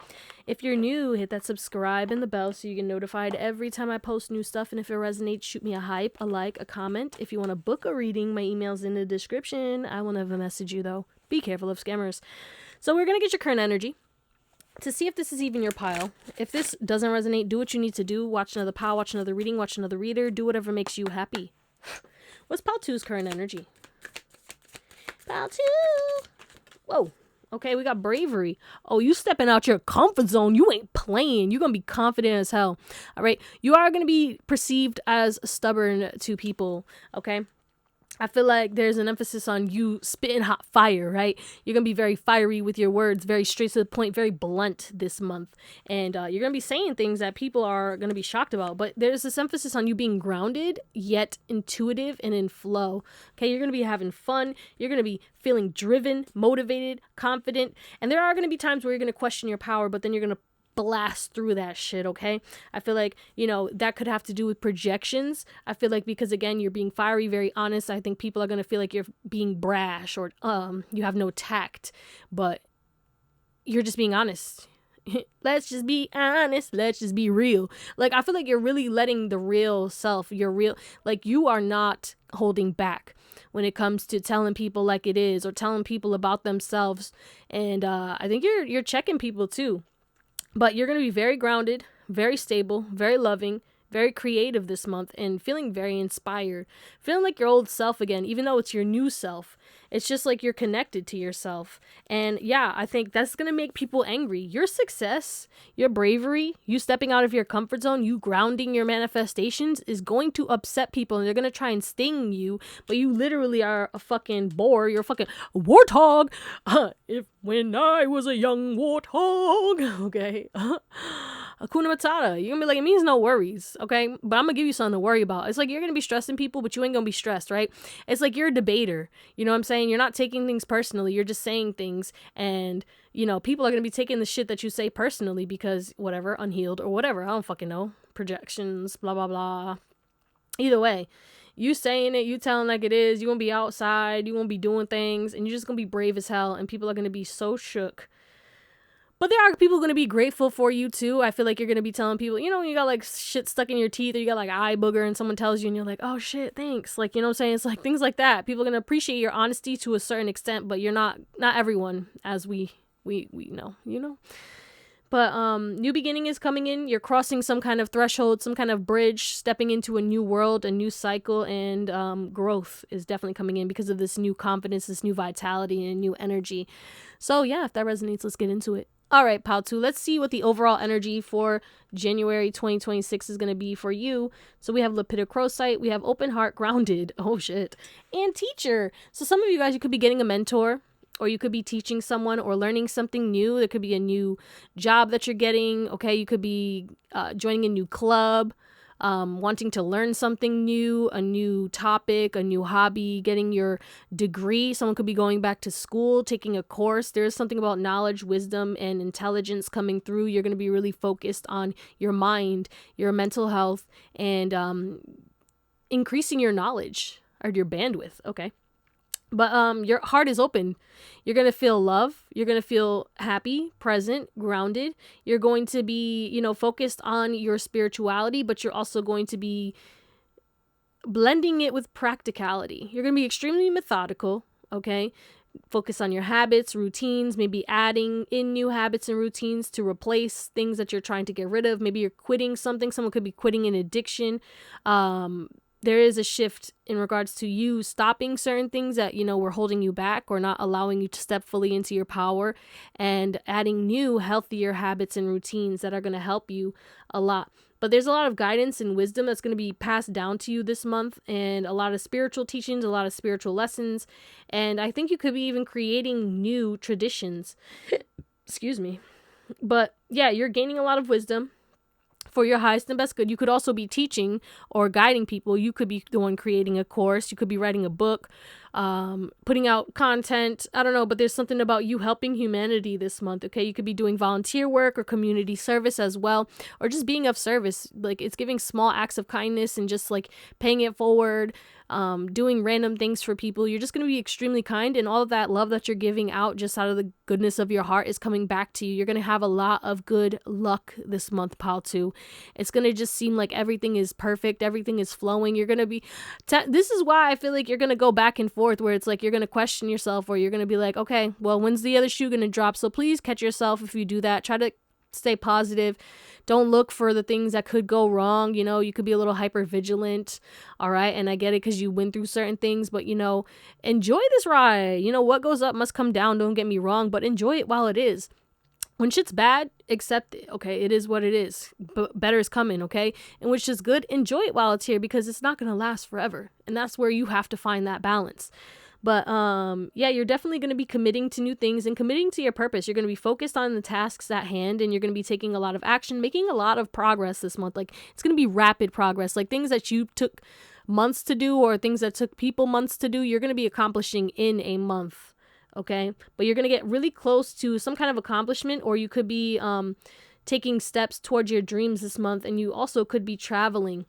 If you're new, hit that subscribe and the bell so you get notified every time I post new stuff. And if it resonates, shoot me a hype, a like, a comment. If you want to book a reading, my email's in the description. I will never message you, though. Be careful of scammers. So we're going to get your current energy to see if this is even your pile. If this doesn't resonate, do what you need to do. Watch another pile, watch another reading, watch another reader. Do whatever makes you happy. What's pile 2's current energy? Pile 2. Whoa. Okay, we got bravery. Oh, you stepping out your comfort zone. You ain't playing. You're going to be confident as hell. All right. You are going to be perceived as stubborn to people. Okay. I feel like there's an emphasis on you spitting hot fire, right? You're going to be very fiery with your words, very straight to the point, very blunt this month. And you're going to be saying things that people are going to be shocked about. But there's this emphasis on you being grounded, yet intuitive and in flow. Okay, you're going to be having fun. You're going to be feeling driven, motivated, confident. And there are going to be times where you're going to question your power, but then you're going to blast through that shit, okay? I feel like, you know, that could have to do with projections. I feel like because, again, you're being fiery, very honest, I think people are going to feel like you're being brash or you have no tact, but you're just being honest. Let's just be honest. Let's just be real. Like, I feel like you're really letting the real self, your real, like, you are not holding back when it comes to telling people like it is or telling people about themselves. And I think you're checking people too. But you're going to be very grounded, very stable, very loving, very creative this month, and feeling very inspired. Feeling like your old self again, even though it's your new self. It's just like you're connected to yourself. And yeah, I think that's going to make people angry. Your success, your bravery, you stepping out of your comfort zone, you grounding your manifestations is going to upset people, and they're going to try and sting you. But you literally are a fucking boar. You're a fucking warthog. If when I was a young warthog. Okay. Hakuna Matata. You're gonna be like, it means no worries, okay? But I'm gonna give you something to worry about. It's like you're gonna be stressing people, but you ain't gonna be stressed, right? It's like you're a debater. You know what I'm saying? You're not taking things personally. You're just saying things, and you know, people are gonna be taking the shit that you say personally because whatever, unhealed or whatever. I don't fucking know. Projections, blah blah blah. Either way, you saying it, you telling like it is. You're gonna be outside. You gonna be doing things, and you're just gonna be brave as hell. And people are gonna be so shook. But there are people going to be grateful for you too. I feel like you're going to be telling people, you know, when you got like shit stuck in your teeth or you got like eye booger and someone tells you and you're like, oh shit, thanks. Like, you know what I'm saying? It's like things like that. People are going to appreciate your honesty to a certain extent, but you're not everyone, as we know, you know. But new beginning is coming in. You're crossing some kind of threshold, some kind of bridge, stepping into a new world, a new cycle, and growth is definitely coming in because of this new confidence, this new vitality, and new energy. So yeah, if that resonates, let's get into it. All right, Pal 2, let's see what the overall energy for January 2026 is going to be for you. So we have Lepidocrosite, we have Open Heart, Grounded, oh shit, and Teacher. So some of you guys, you could be getting a mentor, or you could be teaching someone or learning something new. There could be a new job that you're getting, okay? You could be joining a new club, wanting to learn something new, a new topic, a new hobby, getting your degree. Someone could be going back to school, taking a course. There's something about knowledge, wisdom, and intelligence coming through. You're going to be really focused on your mind, your mental health, and increasing your knowledge or your bandwidth, okay? But your heart is open. You're going to feel love. You're going to feel happy, present, grounded. You're going to be, focused on your spirituality, but you're also going to be blending it with practicality. You're going to be extremely methodical, okay? Focus on your habits, routines, maybe adding in new habits and routines to replace things that you're trying to get rid of. Maybe you're quitting something. Someone could be quitting an addiction. There is a shift in regards to you stopping certain things that, were holding you back or not allowing you to step fully into your power, and adding new, healthier habits and routines that are going to help you a lot. But there's a lot of guidance and wisdom that's going to be passed down to you this month, and a lot of spiritual teachings, a lot of spiritual lessons. And I think you could be even creating new traditions. Excuse me. But yeah, you're gaining a lot of wisdom for your highest and best good. You could also be teaching or guiding people. You could be the one creating a course. You could be writing a book, putting out content. I don't know, but there's something about you helping humanity this month, okay? You could be doing volunteer work or community service as well, or just being of service. Like, it's giving small acts of kindness and just like paying it forward, doing random things for people. You're just going to be extremely kind, and all of that love that you're giving out just out of the goodness of your heart is coming back to you. You're going to have a lot of good luck this month, Pal 2. It's going to just seem like everything is perfect. Everything is flowing. You're going to be, this is why I feel like you're going to go back and forth, where it's like you're going to question yourself, or you're going to be like, okay, well, when's the other shoe going to drop? So please catch yourself if you do that. Try to stay positive. Don't look for the things that could go wrong. You could be a little hyper vigilant. All right. And I get it, because you went through certain things, but enjoy this ride. What goes up must come down. Don't get me wrong, but enjoy it while it is. When shit's bad, accept it. Okay. It is what it is, but better is coming. Okay. And which is good. Enjoy it while it's here, because it's not going to last forever. And that's where you have to find that balance. But yeah, you're definitely going to be committing to new things and committing to your purpose. You're going to be focused on the tasks at hand, and you're going to be taking a lot of action, making a lot of progress this month. Like, it's going to be rapid progress. Like, things that you took months to do, or things that took people months to do, you're going to be accomplishing in a month. Okay. But you're going to get really close to some kind of accomplishment, or you could be taking steps towards your dreams this month. And you also could be traveling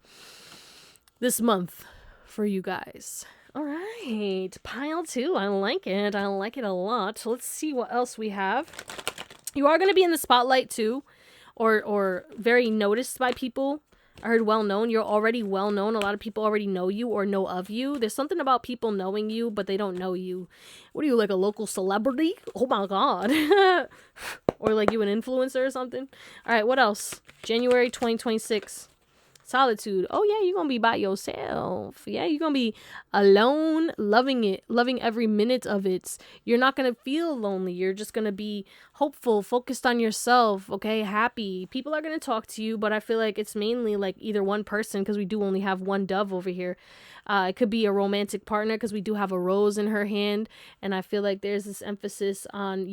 this month for you guys. All right, pile 2. I like it. I like it a lot. Let's see what else we have. You are going to be in the spotlight too, or very noticed by people. I heard well known. You're already well known. A lot of people already know you or know of you. There's something about people knowing you, but they don't know you. What are you, like a local celebrity? Oh my God. Or like you an influencer or something. All right, what else? January 2026. Solitude. Oh yeah, you're gonna be by yourself. Yeah, you're gonna be alone, loving it, loving every minute of it. You're not gonna feel lonely. You're just gonna be hopeful, focused on yourself, okay, happy. People are gonna talk to you, but I feel like it's mainly like either one person, because we do only have one dove over here. It could be a romantic partner, because we do have a rose in her hand, and I feel like there's this emphasis on,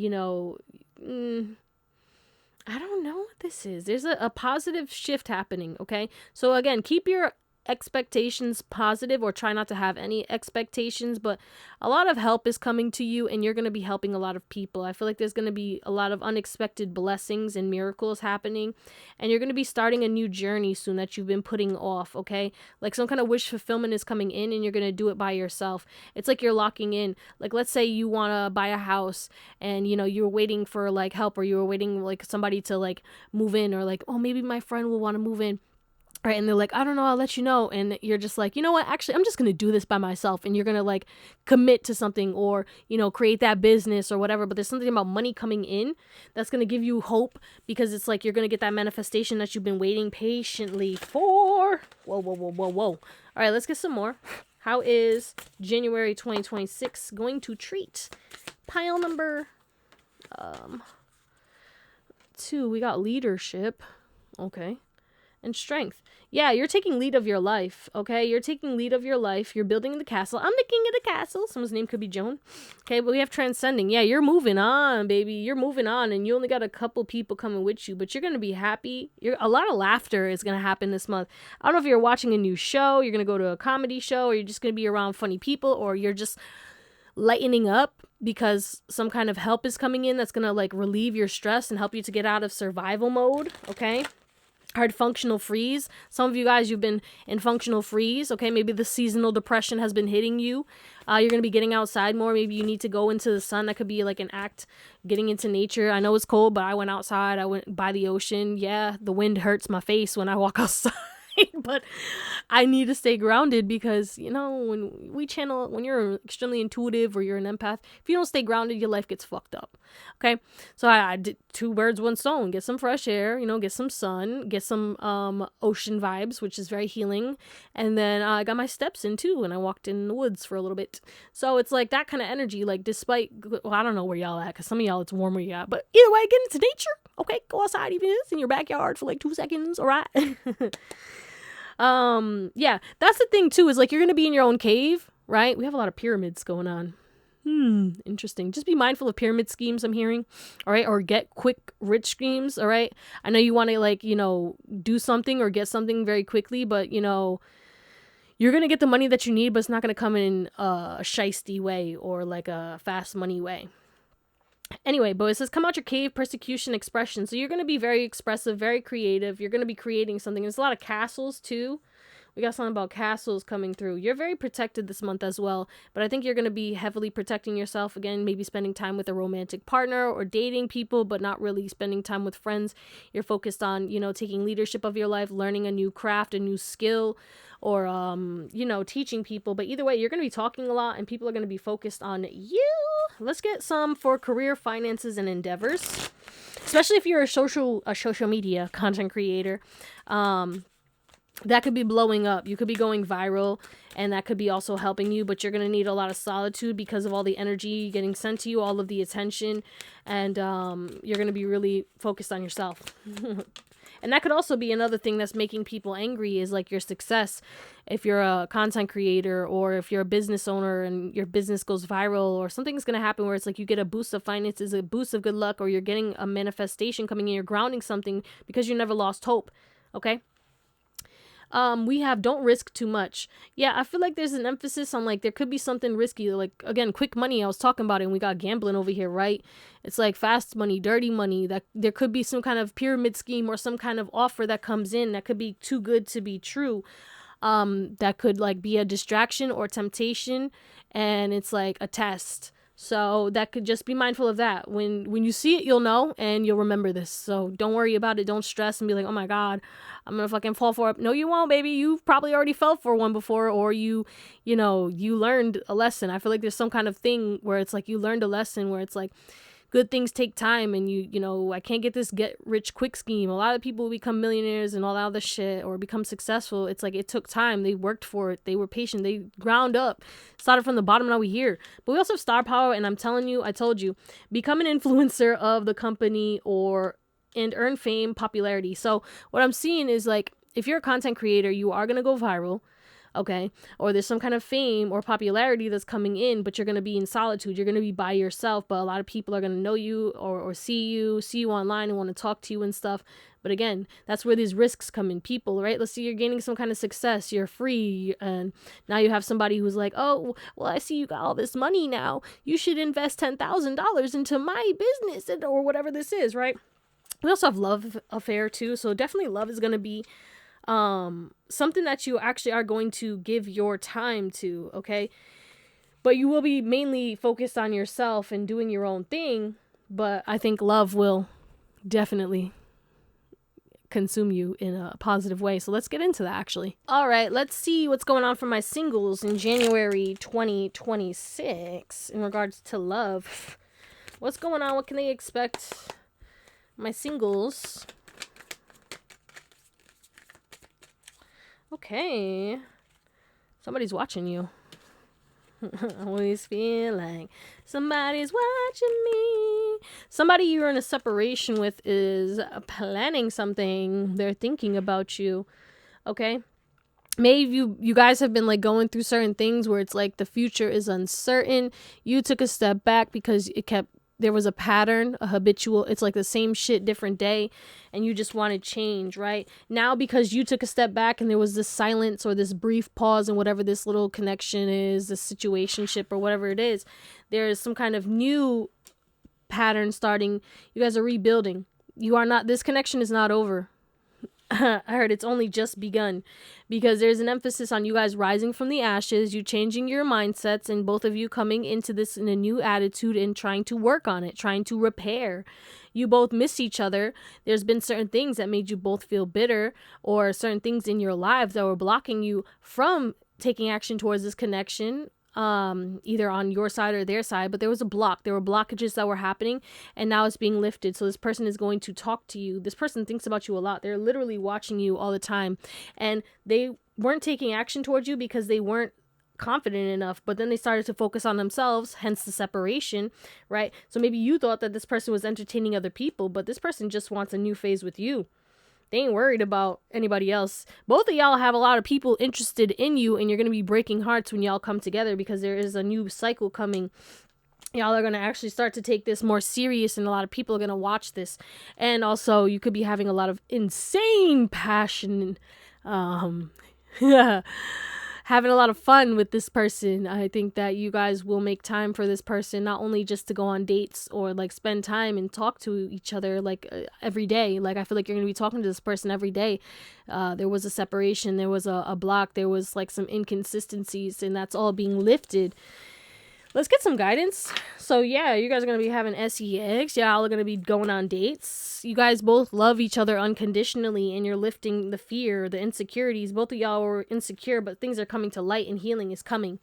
I don't know what this is. There's a positive shift happening, okay? So again, keep your expectations positive, or try not to have any expectations, but a lot of help is coming to you, and you're going to be helping a lot of people. I feel like there's going to be a lot of unexpected blessings and miracles happening, and you're going to be starting a new journey soon that you've been putting off, okay? Like some kind of wish fulfillment is coming in, and you're going to do it by yourself. It's like you're locking in. Like, let's say you want to buy a house, and you're waiting for like help, or you were waiting like somebody to like move in, or like, oh, maybe my friend will want to move in. Right. And they're like, I don't know, I'll let you know. And you're just like, you know what? Actually, I'm just going to do this by myself. And you're going to like commit to something or, create that business or whatever. But there's something about money coming in that's going to give you hope because it's like you're going to get that manifestation that you've been waiting patiently for. Whoa, whoa, whoa, whoa, whoa. All right, let's get some more. How is January 2026 going to treat? Pile number 2. We got leadership. Okay. And strength. Yeah, you're taking lead of your life, okay? You're taking lead of your life. You're building the castle. I'm the king of the castle. Someone's name could be Joan. Okay, but we have transcending. Yeah, you're moving on, baby. You're moving on, and you only got a couple people coming with you, but you're going to be happy. A lot of laughter is going to happen this month. I don't know if you're watching a new show, you're going to go to a comedy show, or you're just going to be around funny people, or you're just lightening up because some kind of help is coming in that's going to, like, relieve your stress and help you to get out of survival mode, okay? Hard functional freeze. Some of you guys, you've been in functional freeze. Okay, maybe the seasonal depression has been hitting you. You're going to be getting outside more. Maybe you need to go into the sun. That could be like an act, getting into nature. I know it's cold, but I went outside. I went by the ocean. Yeah, the wind hurts my face when I walk outside. But I need to stay grounded because, when you're extremely intuitive or you're an empath, if you don't stay grounded, your life gets fucked up. Okay. So I did 2 birds, 1 stone, get some fresh air, get some sun, get some ocean vibes, which is very healing. And then I got my steps in too. And I walked in the woods for a little bit. So it's like that kind of energy, like despite, I don't know where y'all at, because some of y'all it's warm where you at, but either way, get into nature. Okay. Go outside, even if it's in your backyard for like 2 seconds. All right. Yeah, that's the thing too, is like you're gonna be in your own cave, right? We have a lot of pyramids going on. Interesting. Just be mindful of pyramid schemes, I'm hearing. All right, or get quick rich schemes. All right, I know you want to like do something or get something very quickly, but you're gonna get the money that you need, but it's not gonna come in a shiesty way or like a fast money way. Anyway, but it says come out your cave, persecution, expression. So you're going to be very expressive, very creative. You're going to be creating something. There's a lot of castles too. We got something about castles coming through. You're very protected this month as well, but I think you're going to be heavily protecting yourself. Again, maybe spending time with a romantic partner or dating people, but not really spending time with friends. You're focused on, taking leadership of your life, learning a new craft, a new skill, or, teaching people. But either way, you're going to be talking a lot and people are going to be focused on you. Let's get some for career, finances, and endeavors, especially if you're a social media content creator. That could be blowing up. You could be going viral, and that could be also helping you, but you're going to need a lot of solitude because of all the energy getting sent to you, all of the attention, and you're going to be really focused on yourself. And that could also be another thing that's making people angry is like your success. If you're a content creator or if you're a business owner and your business goes viral or something's going to happen where it's like you get a boost of finances, a boost of good luck, or you're getting a manifestation coming in, you're grounding something because you never lost hope. Okay. We have don't risk too much. Yeah, I feel like there's an emphasis on like there could be something risky, like again, quick money. I was talking about it and we got gambling over here, right? It's like fast money, dirty money. That there could be some kind of pyramid scheme or some kind of offer that comes in that could be too good to be true. That could like be a distraction or temptation, and it's like a test. So that could just be mindful of that. When you see it, you'll know and you'll remember this. So don't worry about it. Don't stress and be like, oh my God, I'm going to fucking fall for it. No, you won't, baby. You've probably already fell for one before, or you learned a lesson. I feel like there's some kind of thing where it's like you learned a lesson where it's like, good things take time, and I can't get this get rich quick scheme. A lot of people become millionaires and all that other shit or become successful. It's like it took time. They worked for it. They were patient. They ground up, started from the bottom. Now we're here. But we also have star power, and I'm telling you, I told you, become an influencer of the company and earn fame, popularity. So what I'm seeing is like if you're a content creator, you are gonna go viral. Okay, or there's some kind of fame or popularity that's coming in, but you're going to be in solitude. You're going to be by yourself, but a lot of people are going to know you or see you online and want to talk to you and stuff. But again, that's where these risks come in. People, right? Let's say you're gaining some kind of success. You're free. And now you have somebody who's like, oh, well, I see you got all this money now. You should invest $10,000 into my business or whatever this is, right? We also have love affair too. So definitely love is going to be something that you actually are going to give your time to, okay? But you will be mainly focused on yourself and doing your own thing, but I think love will definitely consume you in a positive way. So let's get into that, actually. All right, let's see what's going on for my singles in January 2026 in regards to love. What's going on? What can they expect? My singles. Okay. Somebody's watching you. I always feel like somebody's watching me. Somebody you're in a separation with is planning something. They're thinking about you. Okay? Maybe you guys have been like going through certain things where it's like the future is uncertain. You took a step back because there was a pattern, a habitual, it's like the same shit, different day, and you just wanted change, right? Now, because you took a step back and there was this silence or this brief pause in whatever this little connection is, this situationship or whatever it is, there is some kind of new pattern starting. You guys are rebuilding. This connection is not over. I heard it's only just begun, because there's an emphasis on you guys rising from the ashes, you changing your mindsets, and both of you coming into this in a new attitude and trying to work on it, trying to repair. You both miss each other. There's been certain things that made you both feel bitter, or certain things in your lives that were blocking you from taking action towards this connection, either on your side or their side, but there was a block. There were blockages that were happening, and now it's being lifted. So this person is going to talk to you. This person thinks about you a lot. They're literally watching you all the time, and they weren't taking action towards you because they weren't confident enough, but then they started to focus on themselves, hence the separation, right? So maybe you thought that this person was entertaining other people, but this person just wants a new phase with you. They ain't worried about anybody else. Both of y'all have a lot of people interested in you, and you're going to be breaking hearts when y'all come together, because there is a new cycle coming. Y'all are going to actually start to take this more serious, and a lot of people are going to watch this. And also, you could be having a lot of insane passion, having a lot of fun with this person. I think that you guys will make time for this person, not only just to go on dates or like spend time and talk to each other like every day. Like, I feel like you're going to be talking to this person every day. There was a separation, there was a block, there was like some inconsistencies, and that's all being lifted. Let's get some guidance. So yeah, you guys are going to be having sex. Y'all are going to be going on dates. You guys both love each other unconditionally, and you're lifting the fear, the insecurities. Both of y'all were insecure, but things are coming to light, and healing is coming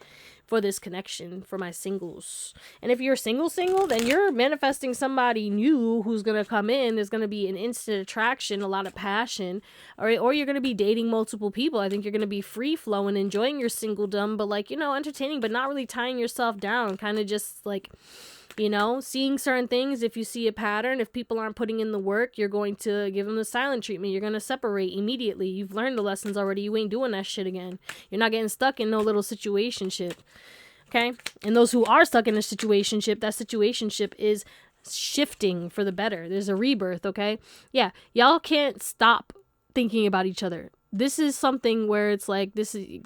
for this connection for my singles. And if you're single, then you're manifesting somebody new who's going to come in. There's going to be an instant attraction, a lot of passion, or you're going to be dating multiple people. I think you're going to be free flowing, enjoying your singledom, but like, entertaining, but not really tying yourself down, kind of just like, seeing certain things. If you see a pattern, if people aren't putting in the work, you're going to give them the silent treatment. You're going to separate immediately. You've learned the lessons already. You ain't doing that shit again. You're not getting stuck in no little situationship. Okay? And those who are stuck in a situationship, that situationship is shifting for the better. There's a rebirth, okay? Yeah, y'all can't stop thinking about each other. This is something where it's like,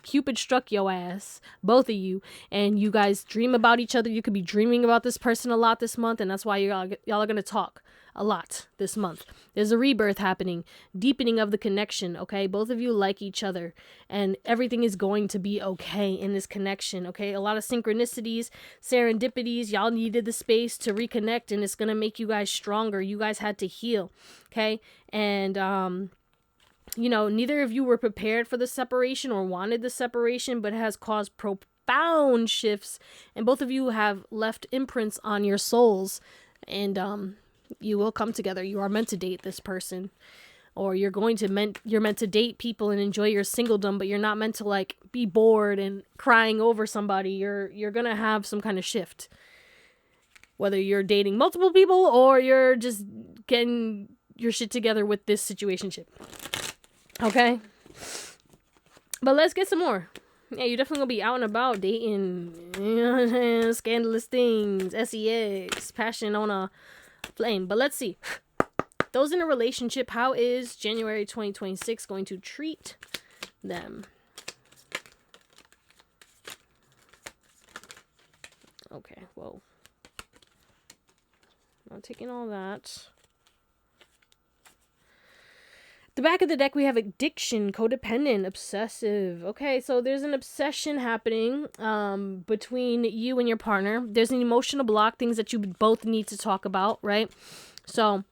Cupid struck your ass, both of you, and you guys dream about each other. You could be dreaming about this person a lot this month, and that's why y'all are going to talk a lot this month. There's a rebirth happening, deepening of the connection, okay? Both of you like each other, and everything is going to be okay in this connection, okay? A lot of synchronicities, serendipities. Y'all needed the space to reconnect, and it's going to make you guys stronger. You guys had to heal, okay? And, neither of you were prepared for the separation or wanted the separation, but it has caused profound shifts, and both of you have left imprints on your souls, and you will come together. You are meant to date this person, or you're meant to date people and enjoy your singledom, but you're not meant to like be bored and crying over somebody. You're gonna have some kind of shift, whether you're dating multiple people or you're just getting your shit together with this situationship. Okay, but let's get some more. Yeah, you're definitely gonna be out and about dating, scandalous things, sex, passion on a flame. But let's see. Those in a relationship, how is January 2026 going to treat them? Okay, whoa. Not taking all that. The back of the deck, we have addiction, codependent, obsessive. Okay, so there's an obsession happening between you and your partner. There's an emotional block, things that you both need to talk about, right? So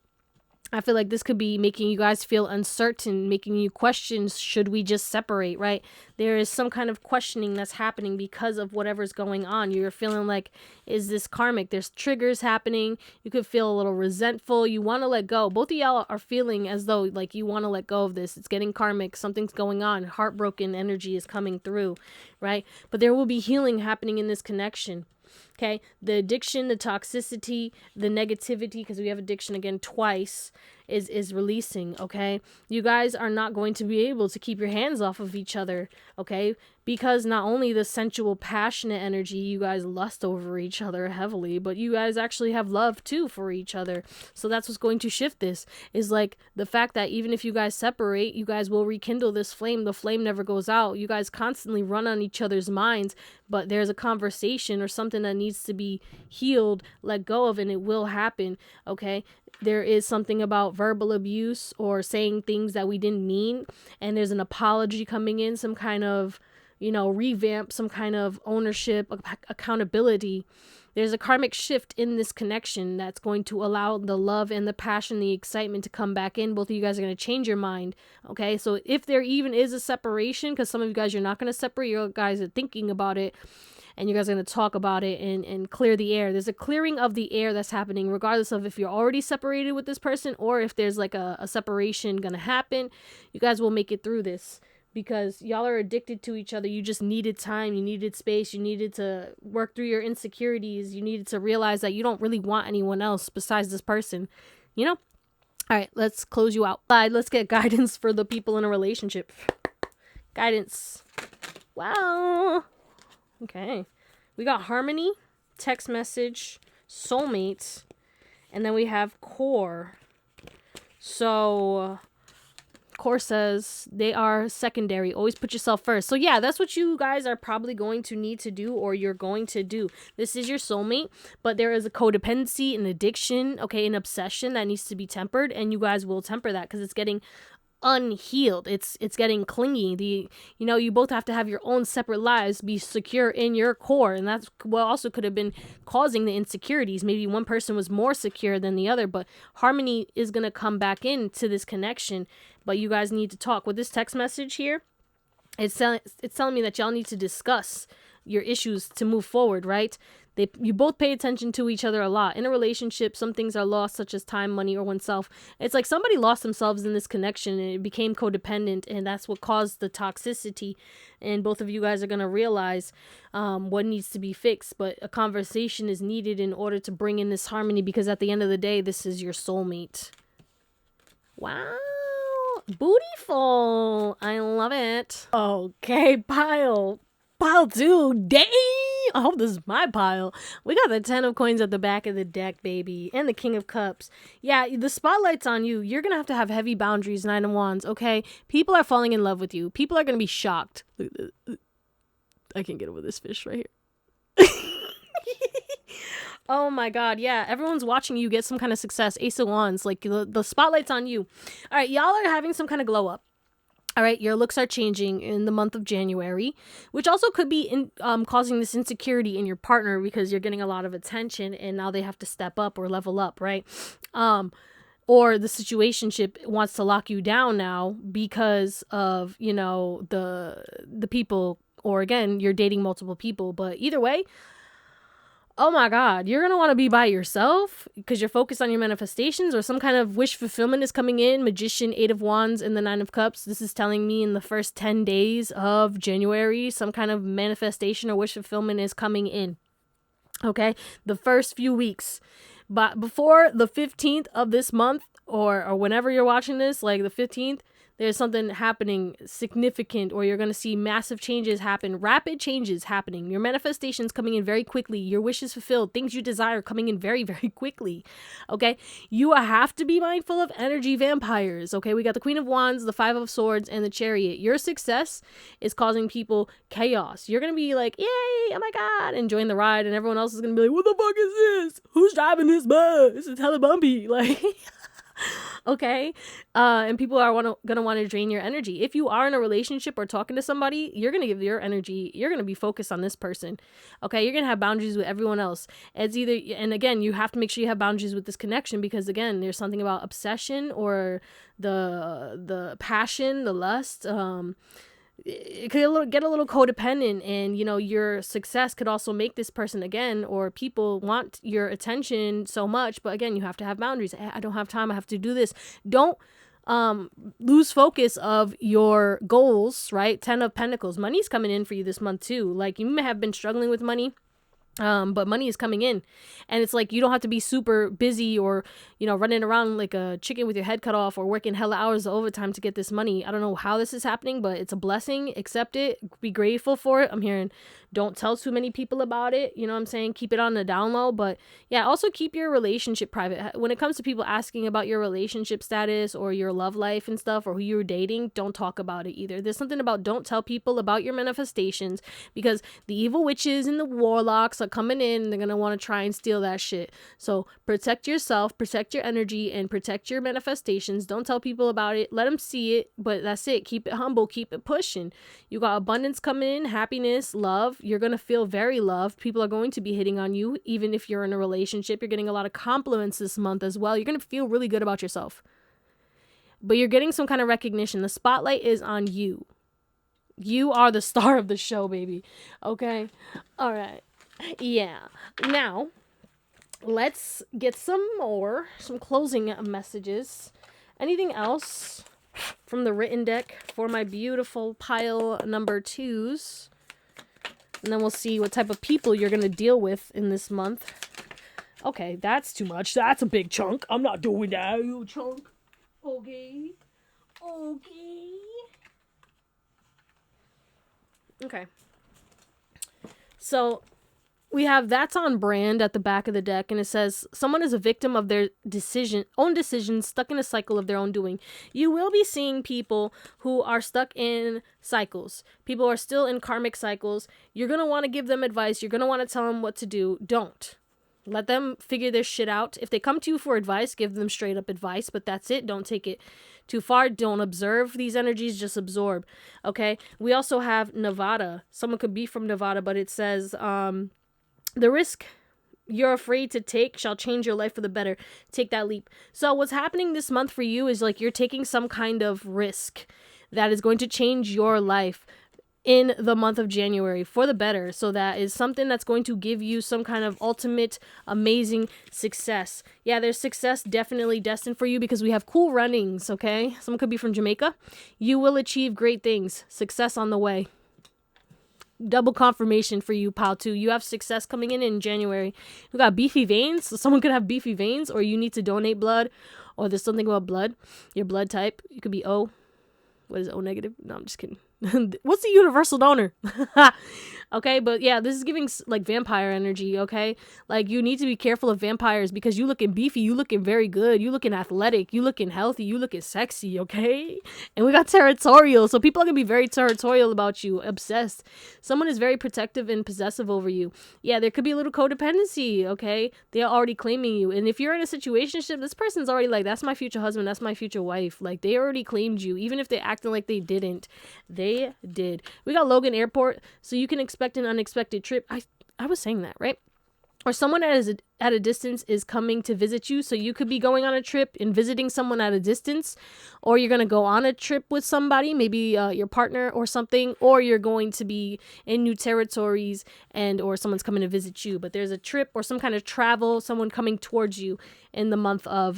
I feel like this could be making you guys feel uncertain, making you question, should we just separate, right? There is some kind of questioning that's happening because of whatever's going on. You're feeling like, is this karmic? There's triggers happening. You could feel a little resentful. You want to let go. Both of y'all are feeling as though like you want to let go of this. It's getting karmic. Something's going on. Heartbroken energy is coming through, right? But there will be healing happening in this connection. Okay, the addiction, the toxicity, the negativity, because we have addiction again twice, is releasing. Okay, you guys are not going to be able to keep your hands off of each other. Okay, because not only the sensual, passionate energy, you guys lust over each other heavily, but you guys actually have love too for each other. So that's what's going to shift this, is like the fact that even if you guys separate, you guys will rekindle this flame. The flame never goes out. You guys constantly run on each other's minds, but there's a conversation or something that needs to be healed, let go of, and it will happen. Okay, there is something about verbal abuse or saying things that we didn't mean, and there's an apology coming in, some kind of, revamp, some kind of ownership, accountability. There's a karmic shift in this connection that's going to allow the love and the passion, the excitement to come back in. Both of you guys are going to change your mind. Okay, so if there even is a separation, because some of you guys, you're not going to separate, you guys are thinking about it, and you guys are going to talk about it and clear the air. There's a clearing of the air that's happening, regardless of if you're already separated with this person or if there's like a separation going to happen. You guys will make it through this, because y'all are addicted to each other. You just needed time. You needed space. You needed to work through your insecurities. You needed to realize that you don't really want anyone else besides this person, All right, let's close you out. Let's get guidance for the people in a relationship. Guidance. Wow. Okay. We got harmony, text message, soulmates, and then we have core. So core says they are secondary. Always put yourself first. So yeah, that's what you guys are probably going to need to do, or you're going to do. This is your soulmate, but there is a codependency, an addiction, okay, an obsession that needs to be tempered, and you guys will temper that because it's getting unhealed. It's getting clingy. You both have to have your own separate lives, be secure in your core, and that's what also could have been causing the insecurities. Maybe one person was more secure than the other, but harmony is going to come back into this connection, but you guys need to talk. With this text message here, it's telling me that y'all need to discuss your issues to move forward, right? You both pay attention to each other a lot. In a relationship, some things are lost, such as time, money, or oneself. It's like somebody lost themselves in this connection and it became codependent, and that's what caused the toxicity. And both of you guys are going to realize what needs to be fixed, but a conversation is needed in order to bring in this harmony, because at the end of the day, this is your soulmate. Wow. Bootyful. I love it. Okay, pile 2. Dang. I hope this is my pile. We got the 10 of coins at the back of the deck, baby. And the King of Cups. Yeah, the spotlight's on you. You're going to have heavy boundaries, 9 of Wands, okay? People are falling in love with you. People are going to be shocked. Look at this. I can't get over this fish right here. Oh my god, yeah. Everyone's watching you get some kind of success. Ace of Wands. Like, the spotlight's on you. All right, y'all are having some kind of glow up. All right, your looks are changing in the month of January, which also could be causing this insecurity in your partner, because you're getting a lot of attention and now they have to step up or level up, right? Or the situationship wants to lock you down now because of, the people, or again, you're dating multiple people. But either way, oh my god, you're going to want to be by yourself because you're focused on your manifestations, or some kind of wish fulfillment is coming in. Magician, 8 of Wands, and the 9 of Cups. This is telling me in the first 10 days of January, some kind of manifestation or wish fulfillment is coming in. Okay, the first few weeks. But before the 15th of this month, or whenever you're watching this, like the 15th, there's something happening significant, or you're going to see massive changes happen, rapid changes happening. Your manifestations coming in very quickly. Your wishes fulfilled, things you desire coming in very, very quickly. Okay, you have to be mindful of energy vampires. Okay, we got the Queen of Wands, the 5 of Swords, and the Chariot. Your success is causing people chaos. You're going to be like, yay, oh my god, enjoying the ride, and everyone else is going to be like, what the fuck is this? Who's driving this bus? It's hella bumpy. Like, Okay. And people are gonna want to drain your energy. If you are in a relationship or talking to somebody, you're gonna give your energy, you're gonna be focused on this person. Okay, you're gonna have boundaries with everyone else. It's either, and again, you have to make sure you have boundaries with this connection, because again, there's something about obsession or the passion, the lust. It could get a little codependent, and your success could also make this person, again, or people, want your attention so much. But again, you have to have boundaries. I don't have time, I have to do this. Don't lose focus of your goals, right? 10 of Pentacles. Money's coming in for you this month too. Like, you may have been struggling with money, but money is coming in, and it's like you don't have to be super busy or running around like a chicken with your head cut off or working hella hours of overtime to get this money. I don't know how this is happening, but it's a blessing. Accept it, be grateful for it. I'm hearing don't tell too many people about it, you know what I'm saying? Keep it on the down low. But yeah, also keep your relationship private. When it comes to people asking about your relationship status or your love life and stuff, or who you're dating, don't talk about it either. There's something about don't tell people about your manifestations, because the evil witches and the warlocks are coming in and they're gonna want to try and steal that shit. So protect yourself, protect your energy, and protect your manifestations. Don't tell people about it. Let them see it, but that's it. Keep it humble, keep it pushing. You got abundance coming in, happiness, love. You're gonna feel very loved. People are going to be hitting on you. Even if you're in a relationship, you're getting a lot of compliments this month as well. You're gonna feel really good about yourself, but you're getting some kind of recognition. The spotlight is on you. You are the star of the show, baby. Okay? All right. Yeah. Now, let's get some closing messages. Anything else from the written deck for my beautiful pile number 2s? And then we'll see what type of people you're going to deal with in this month. Okay, that's too much. That's a big chunk. I'm not doing that, you chunk. Okay. Okay. So we have that's on brand at the back of the deck, and it says someone is a victim of their own decisions, stuck in a cycle of their own doing. You will be seeing people who are stuck in cycles. People are still in karmic cycles. You're going to want to give them advice. You're going to want to tell them what to do. Don't. Let them figure their shit out. If they come to you for advice, give them straight up advice, but that's it. Don't take it too far. Don't observe these energies, just absorb. Okay? We also have Nevada. Someone could be from Nevada, but it says the risk you're afraid to take shall change your life for the better. Take that leap. So what's happening this month for you is like you're taking some kind of risk that is going to change your life in the month of January for the better. So that is something that's going to give you some kind of ultimate amazing success. Yeah, there's success definitely destined for you because we have cool runnings, okay? Someone could be from Jamaica. You will achieve great things. Success on the way. Double confirmation for you, pal, too. You have success coming in January. You got beefy veins, so someone could have beefy veins, or you need to donate blood, or there's something about blood, your blood type. You could be O. What is it, O negative? No, I'm just kidding. What's the universal donor? Okay, but yeah, this is giving like vampire energy, okay? Like you need to be careful of vampires because you looking beefy, you looking very good, you looking athletic, you looking healthy, you looking sexy, okay? And we got territorial, so people are gonna be very territorial about you, obsessed. Someone is very protective and possessive over you. Yeah, there could be a little codependency, okay? They are already claiming you, and if you're in a situationship, this person's already like, that's my future husband, that's my future wife. Like they already claimed you, even if they're acting like they didn't. They did. We got Logan Airport, so you can expect an unexpected trip. I was saying that, right? Or someone at a distance is coming to visit you, so you could be going on a trip and visiting someone at a distance, or you're going to go on a trip with somebody, maybe your partner or something, or you're going to be in new territories or someone's coming to visit you. But there's a trip or some kind of travel, someone coming towards you in the month of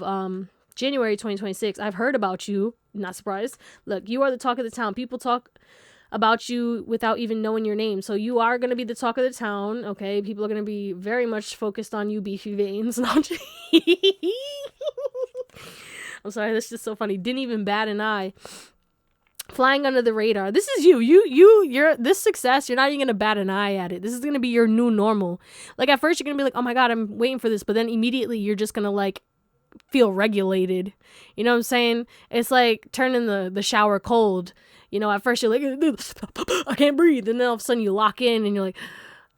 January 2026. I've heard about you. Not surprised. Look, you are the talk of the town. People talk about you without even knowing your name. So you are going to be the talk of the town, okay? People are going to be very much focused on you, beefy veins. I'm sorry, that's just so funny. Didn't even bat an eye. Flying under the radar. This is you're this success, you're not even going to bat an eye at it. This is going to be your new normal. Like at first you're going to be like, oh my God, I'm waiting for this. But then immediately you're just going to like feel regulated. You know what I'm saying? It's like turning the shower cold. You know, at first you're like, I can't breathe. And then all of a sudden you lock in and you're like,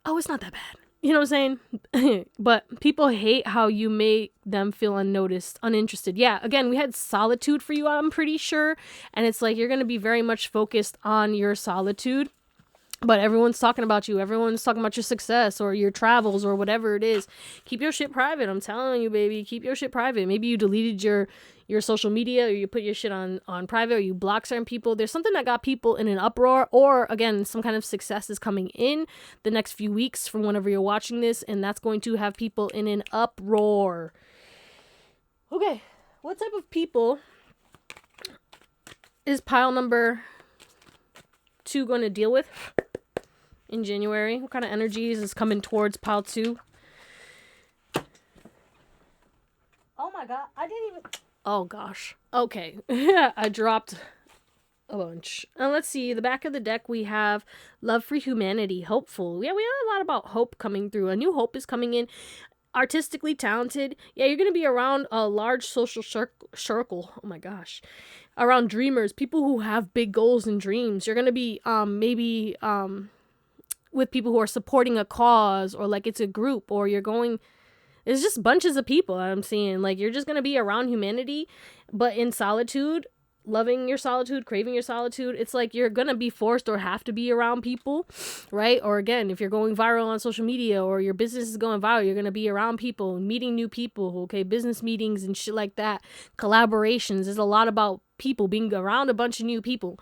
oh, it's not that bad. You know what I'm saying? But people hate how you make them feel unnoticed, uninterested. Yeah, again, we had solitude for you, I'm pretty sure. And it's like you're going to be very much focused on your solitude. But everyone's talking about you. Everyone's talking about your success or your travels or whatever it is. Keep your shit private. I'm telling you, baby. Keep your shit private. Maybe you deleted your social media, or you put your shit on private, or you block certain people. There's something that got people in an uproar, or again, some kind of success is coming in the next few weeks from whenever you're watching this, and that's going to have people in an uproar. Okay, what type of people is pile number 2 going to deal with in January? What kind of energies is coming towards pile 2? Oh my god, I didn't even... Oh gosh. Okay. I dropped a bunch. Let's see. The back of the deck, we have love for humanity, hopeful. Yeah, we have a lot about hope coming through. A new hope is coming in. Artistically talented. Yeah, you're going to be around a large social circle. Oh my gosh. Around dreamers, people who have big goals and dreams. You're going to be maybe with people who are supporting a cause, or like it's a group, or you're going... It's just bunches of people I'm seeing. Like, you're just going to be around humanity, but in solitude, loving your solitude, craving your solitude. It's like you're going to be forced or have to be around people, right? Or again, if you're going viral on social media or your business is going viral, you're going to be around people, meeting new people, okay? Business meetings and shit like that. Collaborations. There's a lot about people, being around a bunch of new people.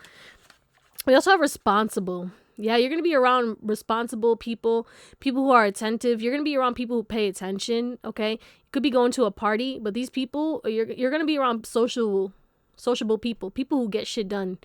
We also have responsible. Yeah, you're going to be around responsible people, people who are attentive. You're going to be around people who pay attention, okay? You could be going to a party, but these people, you're going to be around sociable people, people who get shit done,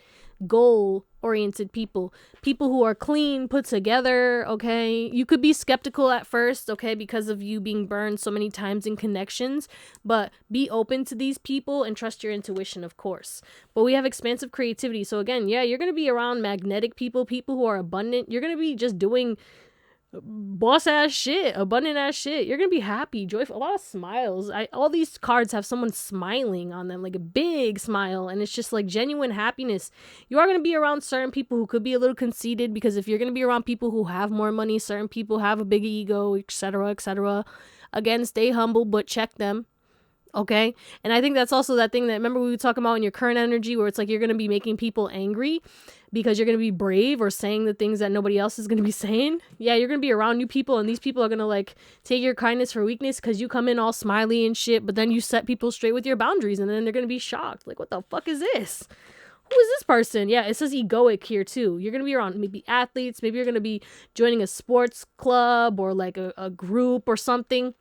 goal-oriented people, people who are clean, put together, okay? You could be skeptical at first, okay, because of you being burned so many times in connections, but be open to these people and trust your intuition, of course. But we have expansive creativity. So again, yeah, you're going to be around magnetic people, people who are abundant. You're going to be just doing boss ass shit, abundant ass shit. You're gonna be happy, joyful, a lot of smiles. All these cards have someone smiling on them, like a big smile, and it's just like genuine happiness. You are gonna be around certain people who could be a little conceited, because if you're gonna be around people who have more money, certain people have a big ego, etc., etc. Again, stay humble, but check them. Okay. And I think that's also that thing that, remember, we were talking about in your current energy, where it's like you're going to be making people angry because you're going to be brave or saying the things that nobody else is going to be saying. Yeah, you're going to be around new people, and these people are going to like take your kindness for weakness because you come in all smiley and shit, but then you set people straight with your boundaries, and then they're going to be shocked. Like, what the fuck is this? Who is this person? Yeah, it says egoic here too. You're going to be around maybe athletes. Maybe you're going to be joining a sports club or like a group or something.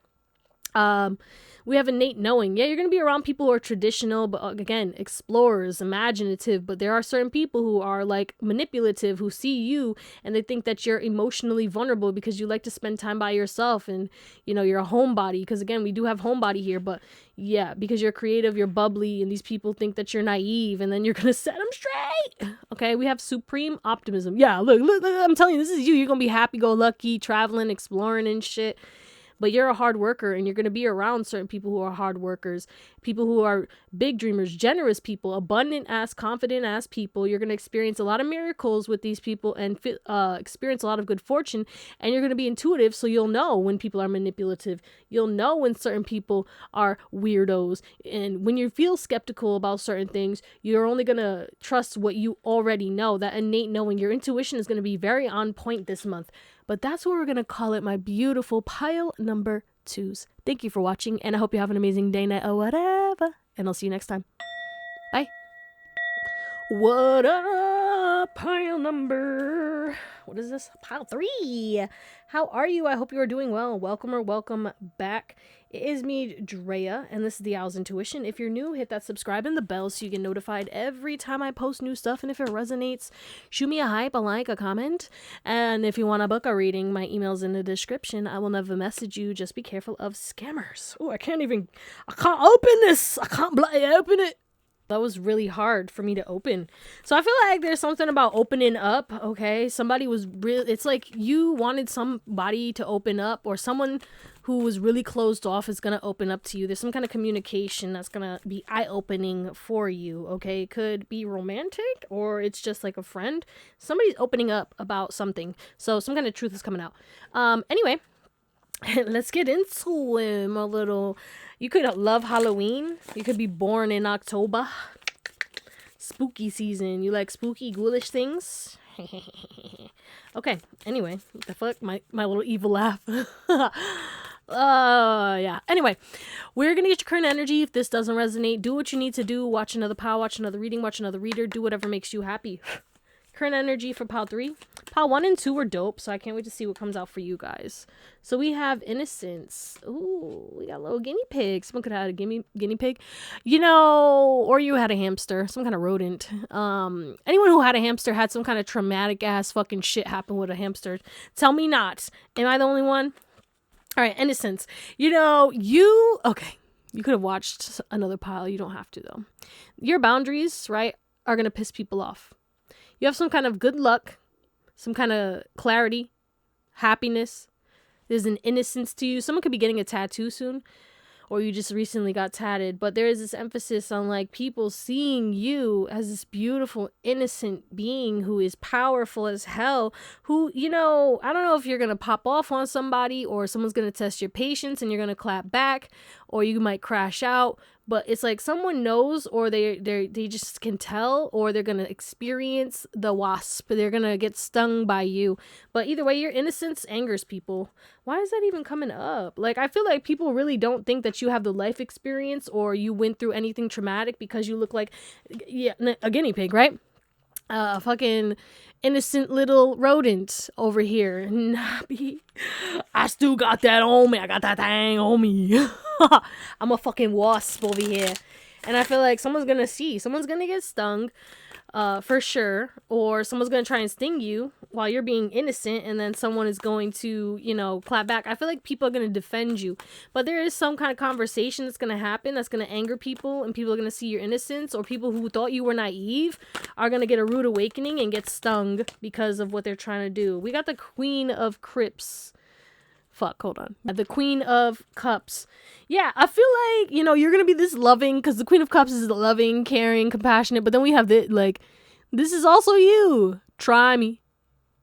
We have innate knowing. Yeah, you're going to be around people who are traditional, but again, explorers, imaginative, but there are certain people who are like manipulative, who see you and they think that you're emotionally vulnerable because you like to spend time by yourself, and you know, you're a homebody, because again, we do have homebody here, but yeah, because you're creative, you're bubbly, and these people think that you're naive, and then you're going to set them straight. Okay, we have supreme optimism. Yeah, look, I'm telling you, this is you. You're going to be happy-go-lucky, traveling, exploring and shit. But you're a hard worker, and you're going to be around certain people who are hard workers, people who are big dreamers, generous people, abundant ass, confident ass people. You're going to experience a lot of miracles with these people and experience a lot of good fortune. And you're going to be intuitive, so you'll know when people are manipulative. You'll know when certain people are weirdos. And when you feel skeptical about certain things, you're only going to trust what you already know. That innate knowing, your intuition is going to be very on point this month. But that's what we're going to call it, my beautiful pile number 2s. Thank you for watching, and I hope you have an amazing day, night, or whatever. And I'll see you next time. Bye. What up, pile number... What is this? Pile 3. How are you? I hope you are doing well. Welcome or welcome back. It is me, Drea, and this is Theowlsintuition. If you're new, hit that subscribe and the bell so you get notified every time I post new stuff. And if it resonates, shoot me a hype, a like, a comment. And if you want to book a reading, my email's in the description. I will never message you. Just be careful of scammers. Oh, I can't open this. I can't open it. That was really hard for me to open. So I feel like there's something about opening up, okay? Somebody was really... It's like you wanted somebody to open up, or someone who was really closed off is going to open up to you. There's some kind of communication that's going to be eye-opening for you, okay? It could be romantic, or it's just like a friend. Somebody's opening up about something. So some kind of truth is coming out. Anyway... Let's get into him a little. You could love Halloween. You could be born in October. Spooky season. You like spooky, ghoulish things? Okay, anyway, what the fuck? My little evil laugh. Yeah. Anyway, we're gonna get your current energy. If this doesn't resonate, do what you need to do. Watch another pile, watch another reading, watch another reader. Do whatever makes you happy. Current energy for pile 3. Pile 1 and 2 were dope, so I can't wait to see what comes out for you guys. So we have innocence. Ooh, we got a little guinea pig. Someone could have had a guinea pig. You know, or you had a hamster, some kind of rodent. Anyone who had a hamster had some kind of traumatic ass fucking shit happen with a hamster. Tell me not. Am I the only one? All right, innocence. You know, okay. You could have watched another pile. You don't have to, though. Your boundaries, right, are going to piss people off. You have some kind of good luck, some kind of clarity, happiness. There's an innocence to you. Someone could be getting a tattoo soon, or you just recently got tatted. But there is this emphasis on like people seeing you as this beautiful, innocent being who is powerful as hell. Who, you know, I don't know if you're going to pop off on somebody or someone's going to test your patience and you're going to clap back, or you might crash out. But it's like someone knows, or they just can tell, or they're going to experience the wasp. They're going to get stung by you. But either way, your innocence angers people. Why is that even coming up? Like, I feel like people really don't think that you have the life experience or you went through anything traumatic because you look like, yeah, a guinea pig, right? A fucking innocent little rodent over here. Nappy. I still got that on me. I got that thing on me. I'm a fucking wasp over here. And I feel like someone's gonna get stung, for sure. Or someone's gonna try and sting you while you're being innocent, and then someone is going to, you know, clap back. I feel like people are gonna defend you. But there is some kind of conversation that's gonna happen that's gonna anger people, and people are gonna see your innocence, or people who thought you were naive are gonna get a rude awakening and get stung because of what they're trying to do. We got the Queen of Crips. Fuck, hold on. The Queen of Cups. Yeah, I feel like, you know, you're gonna be this loving, because the Queen of Cups is loving, caring, compassionate, but then we have the, like, this is also you. Try me,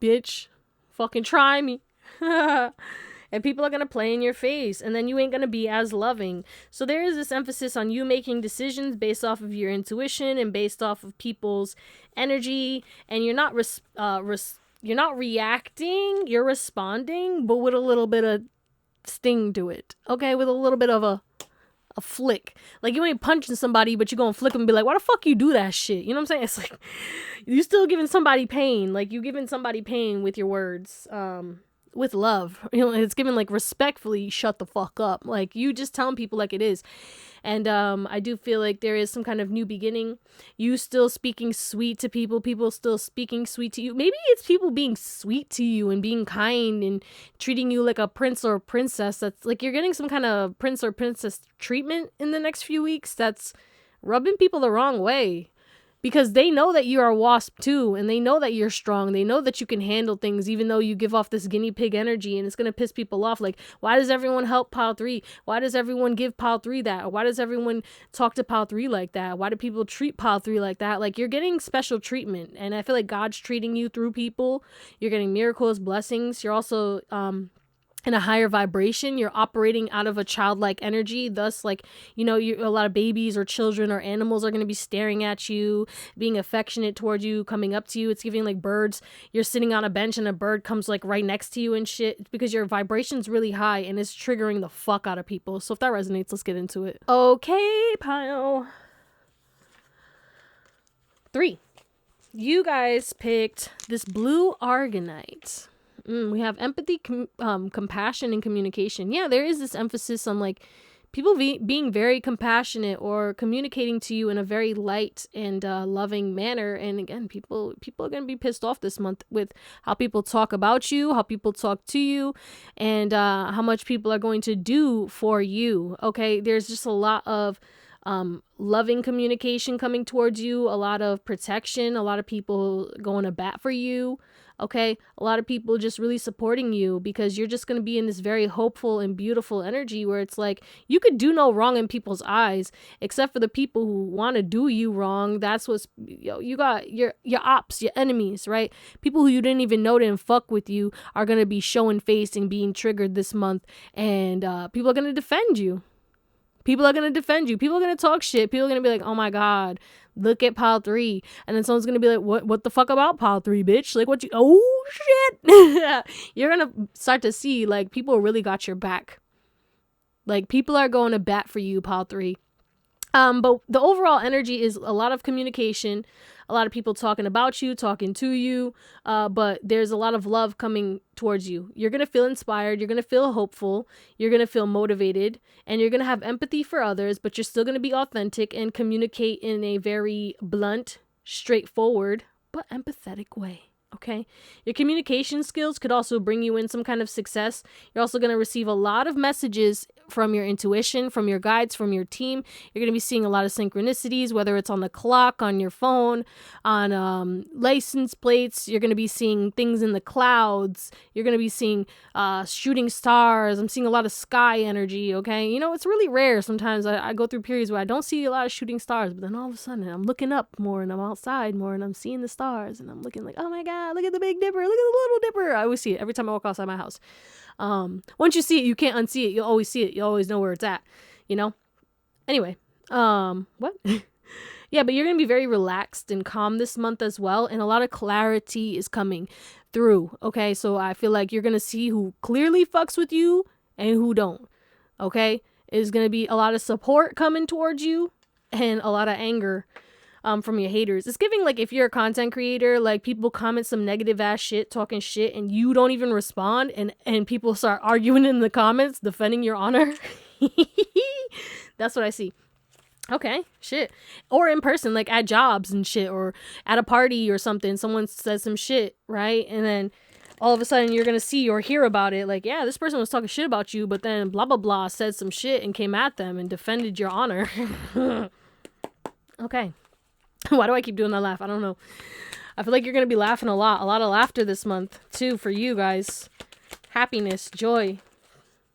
bitch. Fucking try me. And people are gonna play in your face, and then you ain't gonna be as loving. So there is this emphasis on you making decisions based off of your intuition and based off of people's energy, and you're not you're not reacting, you're responding, but with a little bit of sting to it. Okay, with a little bit of a flick. Like, you ain't punching somebody, but you gonna flick them and be like, why the fuck you do that shit? You know what I'm saying? It's like, you still giving somebody pain. Like, you giving somebody pain with your words. With love. You know, it's given like respectfully, shut the fuck up. Like, you just telling people like it is. And I do feel like there is some kind of new beginning. You still speaking sweet to people. People still speaking sweet to you. Maybe it's people being sweet to you and being kind and treating you like a prince or a princess. That's like, you're getting some kind of prince or princess treatment in the next few weeks that's rubbing people the wrong way. Because they know that you are a wasp too, and they know that you're strong. They know that you can handle things, even though you give off this guinea pig energy, and it's going to piss people off. Like, why does everyone help pile 3? Why does everyone give pile 3 that? Or why does everyone talk to pile 3 like that? Why do people treat pile 3 like that? Like, you're getting special treatment, and I feel like God's treating you through people. You're getting miracles, blessings. You're also, in a higher vibration. You're operating out of a childlike energy. Thus, like, you know, a lot of babies or children or animals are going to be staring at you, being affectionate towards you, coming up to you. It's giving like birds. You're sitting on a bench and a bird comes like right next to you and shit. It's because your vibration's really high and it's triggering the fuck out of people. So if that resonates, let's get into it. Okay, pile 3. You guys picked this blue Argonite. We have empathy, compassion, and communication. Yeah, there is this emphasis on like people being very compassionate or communicating to you in a very light and loving manner. And again, people are going to be pissed off this month with how people talk about you, how people talk to you, and how much people are going to do for you. Okay, there's just a lot of loving communication coming towards you, a lot of protection, a lot of people going to bat for you. Okay, a lot of people just really supporting you because you're just going to be in this very hopeful and beautiful energy where it's like you could do no wrong in people's eyes except for the people who want to do you wrong. That's what's, you got your ops, your enemies, right? People who you didn't even know didn't fuck with you are going to be showing face and being triggered this month, and people are going to defend you. People are going to defend you. People are going to talk shit. People are going to be like, oh my God, look at pile 3. And then someone's going to be like, what the fuck about pile 3, bitch? Like, what you, oh shit. You're going to start to see, like, people really got your back. Like, people are going to bat for you, pile 3. But the overall energy is a lot of communication, a lot of people talking about you, talking to you, but there's a lot of love coming towards you. You're going to feel inspired. You're going to feel hopeful. You're going to feel motivated, and you're going to have empathy for others, but you're still going to be authentic and communicate in a very blunt, straightforward, but empathetic way. Okay. Your communication skills could also bring you in some kind of success. You're also going to receive a lot of messages from your intuition, from your guides, from your team. You're going to be seeing a lot of synchronicities, whether it's on the clock, on your phone, on license plates. You're going to be seeing things in the clouds. You're going to be seeing shooting stars. I'm seeing a lot of sky energy. Okay. You know, it's really rare. Sometimes I go through periods where I don't see a lot of shooting stars, but then all of a sudden I'm looking up more and I'm outside more and I'm seeing the stars and I'm looking like, oh my God, look at the Big Dipper. Look at the Little Dipper. I always see it every time I walk outside my house. Once you see it, you can't unsee it. You'll always see it. You'll always know where it's at, you know? Anyway, what? Yeah, but you're going to be very relaxed and calm this month as well. And a lot of clarity is coming through. Okay. So I feel like you're going to see who clearly fucks with you and who don't. Okay. It's going to be a lot of support coming towards you and a lot of anger from your haters. It's giving, like, if you're a content creator, like, people comment some negative ass shit, talking shit, and you don't even respond, and people start arguing in the comments, defending your honor. That's what I see. Okay, shit. Or in person, like at jobs and shit, or at a party or something, someone says some shit, right? And then all of a sudden you're gonna see or hear about it, like, yeah, this person was talking shit about you, but then blah blah blah said some shit and came at them and defended your honor. Okay. Why do I keep doing that laugh? I don't know. I feel like you're going to be laughing a lot of laughter this month too for you guys. Happiness, joy.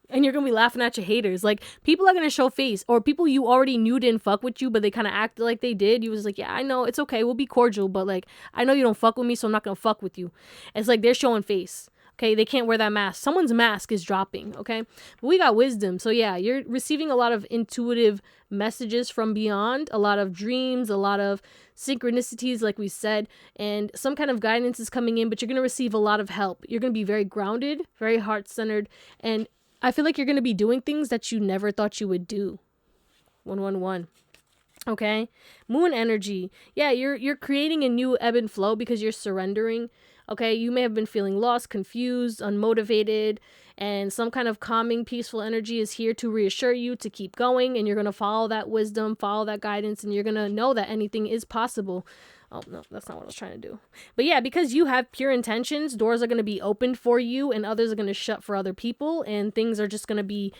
And you're going to be laughing at your haters. Like, people are going to show face, or people you already knew didn't fuck with you, but they kind of acted like they did. You was like, yeah, I know, it's okay, we'll be cordial, but like, I know you don't fuck with me, so I'm not going to fuck with you. It's like they're showing face. Okay, they can't wear that mask. Someone's mask is dropping, okay? But we got wisdom. So yeah, you're receiving a lot of intuitive messages from beyond, a lot of dreams, a lot of synchronicities, like we said, and some kind of guidance is coming in, but you're going to receive a lot of help. You're going to be very grounded, very heart-centered, and I feel like you're going to be doing things that you never thought you would do. 111. Okay? Moon energy. Yeah, you're creating a new ebb and flow because you're surrendering. Okay, you may have been feeling lost, confused, unmotivated, and some kind of calming, peaceful energy is here to reassure you to keep going, and you're going to follow that wisdom, follow that guidance, and you're going to know that anything is possible. Oh, no, that's not what I was trying to do. But yeah, because you have pure intentions, doors are going to be opened for you, and others are going to shut for other people, and things are just going to be...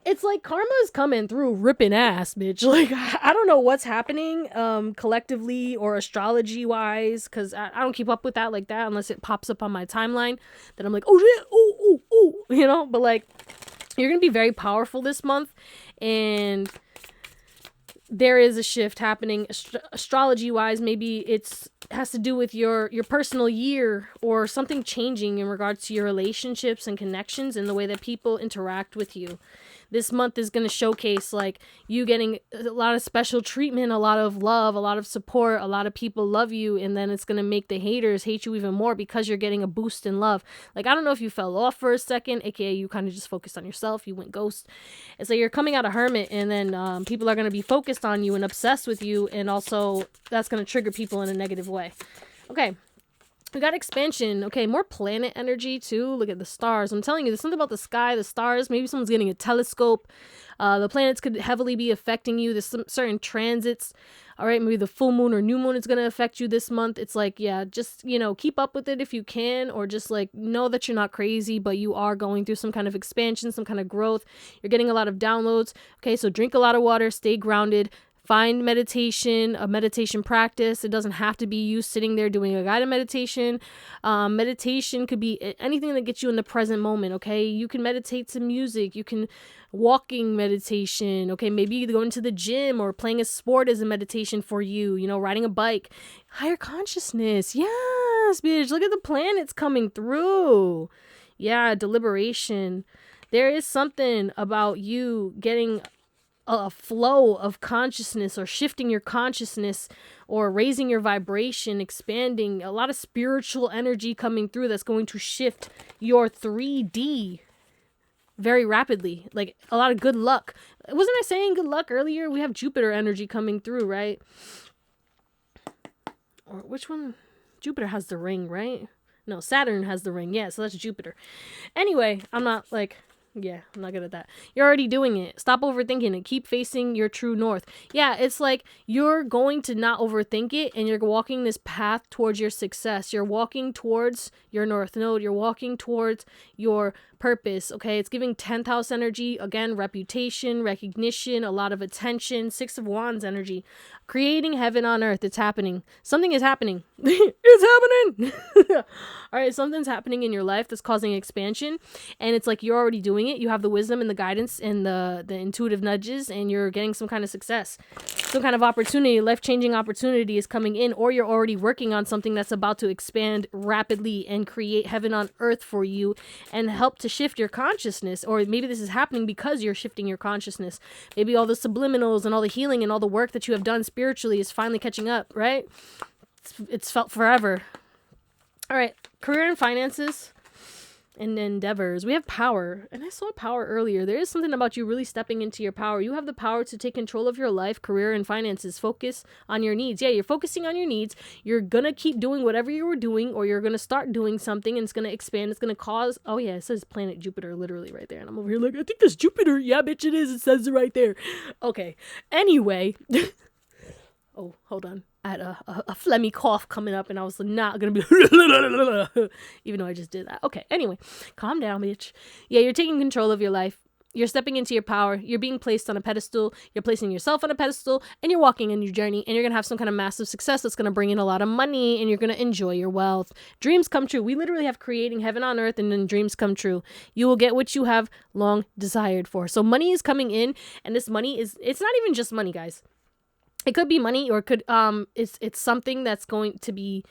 It's like karma's coming through ripping ass, bitch. Like, I don't know what's happening collectively or astrology wise, because I don't keep up with that like that unless it pops up on my timeline. Then I'm like, oh shit, oh, you know? But like, you're going to be very powerful this month, and there is a shift happening astrology wise. Maybe it has to do with your personal year or something changing in regards to your relationships and connections and the way that people interact with you. This month is going to showcase like you getting a lot of special treatment, a lot of love, a lot of support, a lot of people love you, and then it's going to make the haters hate you even more because you're getting a boost in love. Like, I don't know if you fell off for a second, aka you kind of just focused on yourself, you went ghost. It's like you're coming out a hermit, and then people are going to be focused on you and obsessed with you, and also that's going to trigger people in a negative way. Okay. We got expansion. Okay, more planet energy too. Look at the stars. I'm telling you, there's something about the sky, the stars. Maybe someone's getting a telescope. The planets could heavily be affecting you. There's some certain transits. All right, maybe the full moon or new moon is going to affect you this month. It's like, yeah, just, keep up with it if you can, or just like know that you're not crazy, but you are going through some kind of expansion, some kind of growth. You're getting a lot of downloads. Okay, so drink a lot of water, stay grounded. Find meditation, a meditation practice. It doesn't have to be you sitting there doing a guided meditation. Meditation could be anything that gets you in the present moment, okay? You can meditate to music. You can walking meditation, okay? Maybe going to the gym or playing a sport is a meditation for you, riding a bike. Higher consciousness. Yes, bitch. Look at the planets coming through. Yeah, deliberation. There is something about you getting a flow of consciousness, or shifting your consciousness, or raising your vibration, expanding, a lot of spiritual energy coming through that's going to shift your 3D very rapidly. Like a lot of good luck. Wasn't I saying good luck earlier? We have Jupiter energy coming through, right? Or which one? Jupiter has the ring, right? No, Saturn has the ring. Yeah, so that's Jupiter. Anyway, I'm not good at that. You're already doing it. Stop overthinking it. Keep facing your true north. Yeah, it's like you're going to not overthink it, and you're walking this path towards your success. You're walking towards your north node. You're walking towards your purpose. Okay, it's giving 10th house energy. Again, reputation, recognition, a lot of attention. 6 of Wands energy. Creating heaven on earth. It's happening. Something is happening. It's happening. All right, something's happening in your life that's causing expansion, and it's like you're already doing it. You have the wisdom and the guidance and the intuitive nudges, and you're getting some kind of success. Some kind of opportunity, life-changing opportunity is coming in, or you're already working on something that's about to expand rapidly and create heaven on earth for you and help to shift your consciousness. Or maybe this is happening because you're shifting your consciousness. Maybe all the subliminals and all the healing and all the work that you have done spiritually is finally catching up, right? It's felt forever. All right, career and finances and endeavors. We have power, and I saw power earlier. There is something about you really stepping into your power. You have the power to take control of your life, career, and finances. Focus on your needs. Yeah, you're focusing on your needs. You're gonna keep doing whatever you were doing, or you're gonna start doing something, and it's gonna expand. It's gonna cause, oh yeah, it says planet Jupiter literally right there, and I'm over here like, I think that's Jupiter. Yeah, bitch, it is. It says it right there. Okay, anyway. Oh, hold on. I had a phlegmy cough coming up, and I was not going to be even though I just did that. Okay, anyway, calm down, bitch. Yeah, you're taking control of your life. You're stepping into your power. You're being placed on a pedestal. You're placing yourself on a pedestal, and you're walking a new journey, and you're going to have some kind of massive success that's going to bring in a lot of money, and you're going to enjoy your wealth. Dreams come true. We literally have creating heaven on earth, and then dreams come true. You will get what you have long desired for. So money is coming in, and this money it's not even just money, guys. It could be money, or it could it's something that's going to be,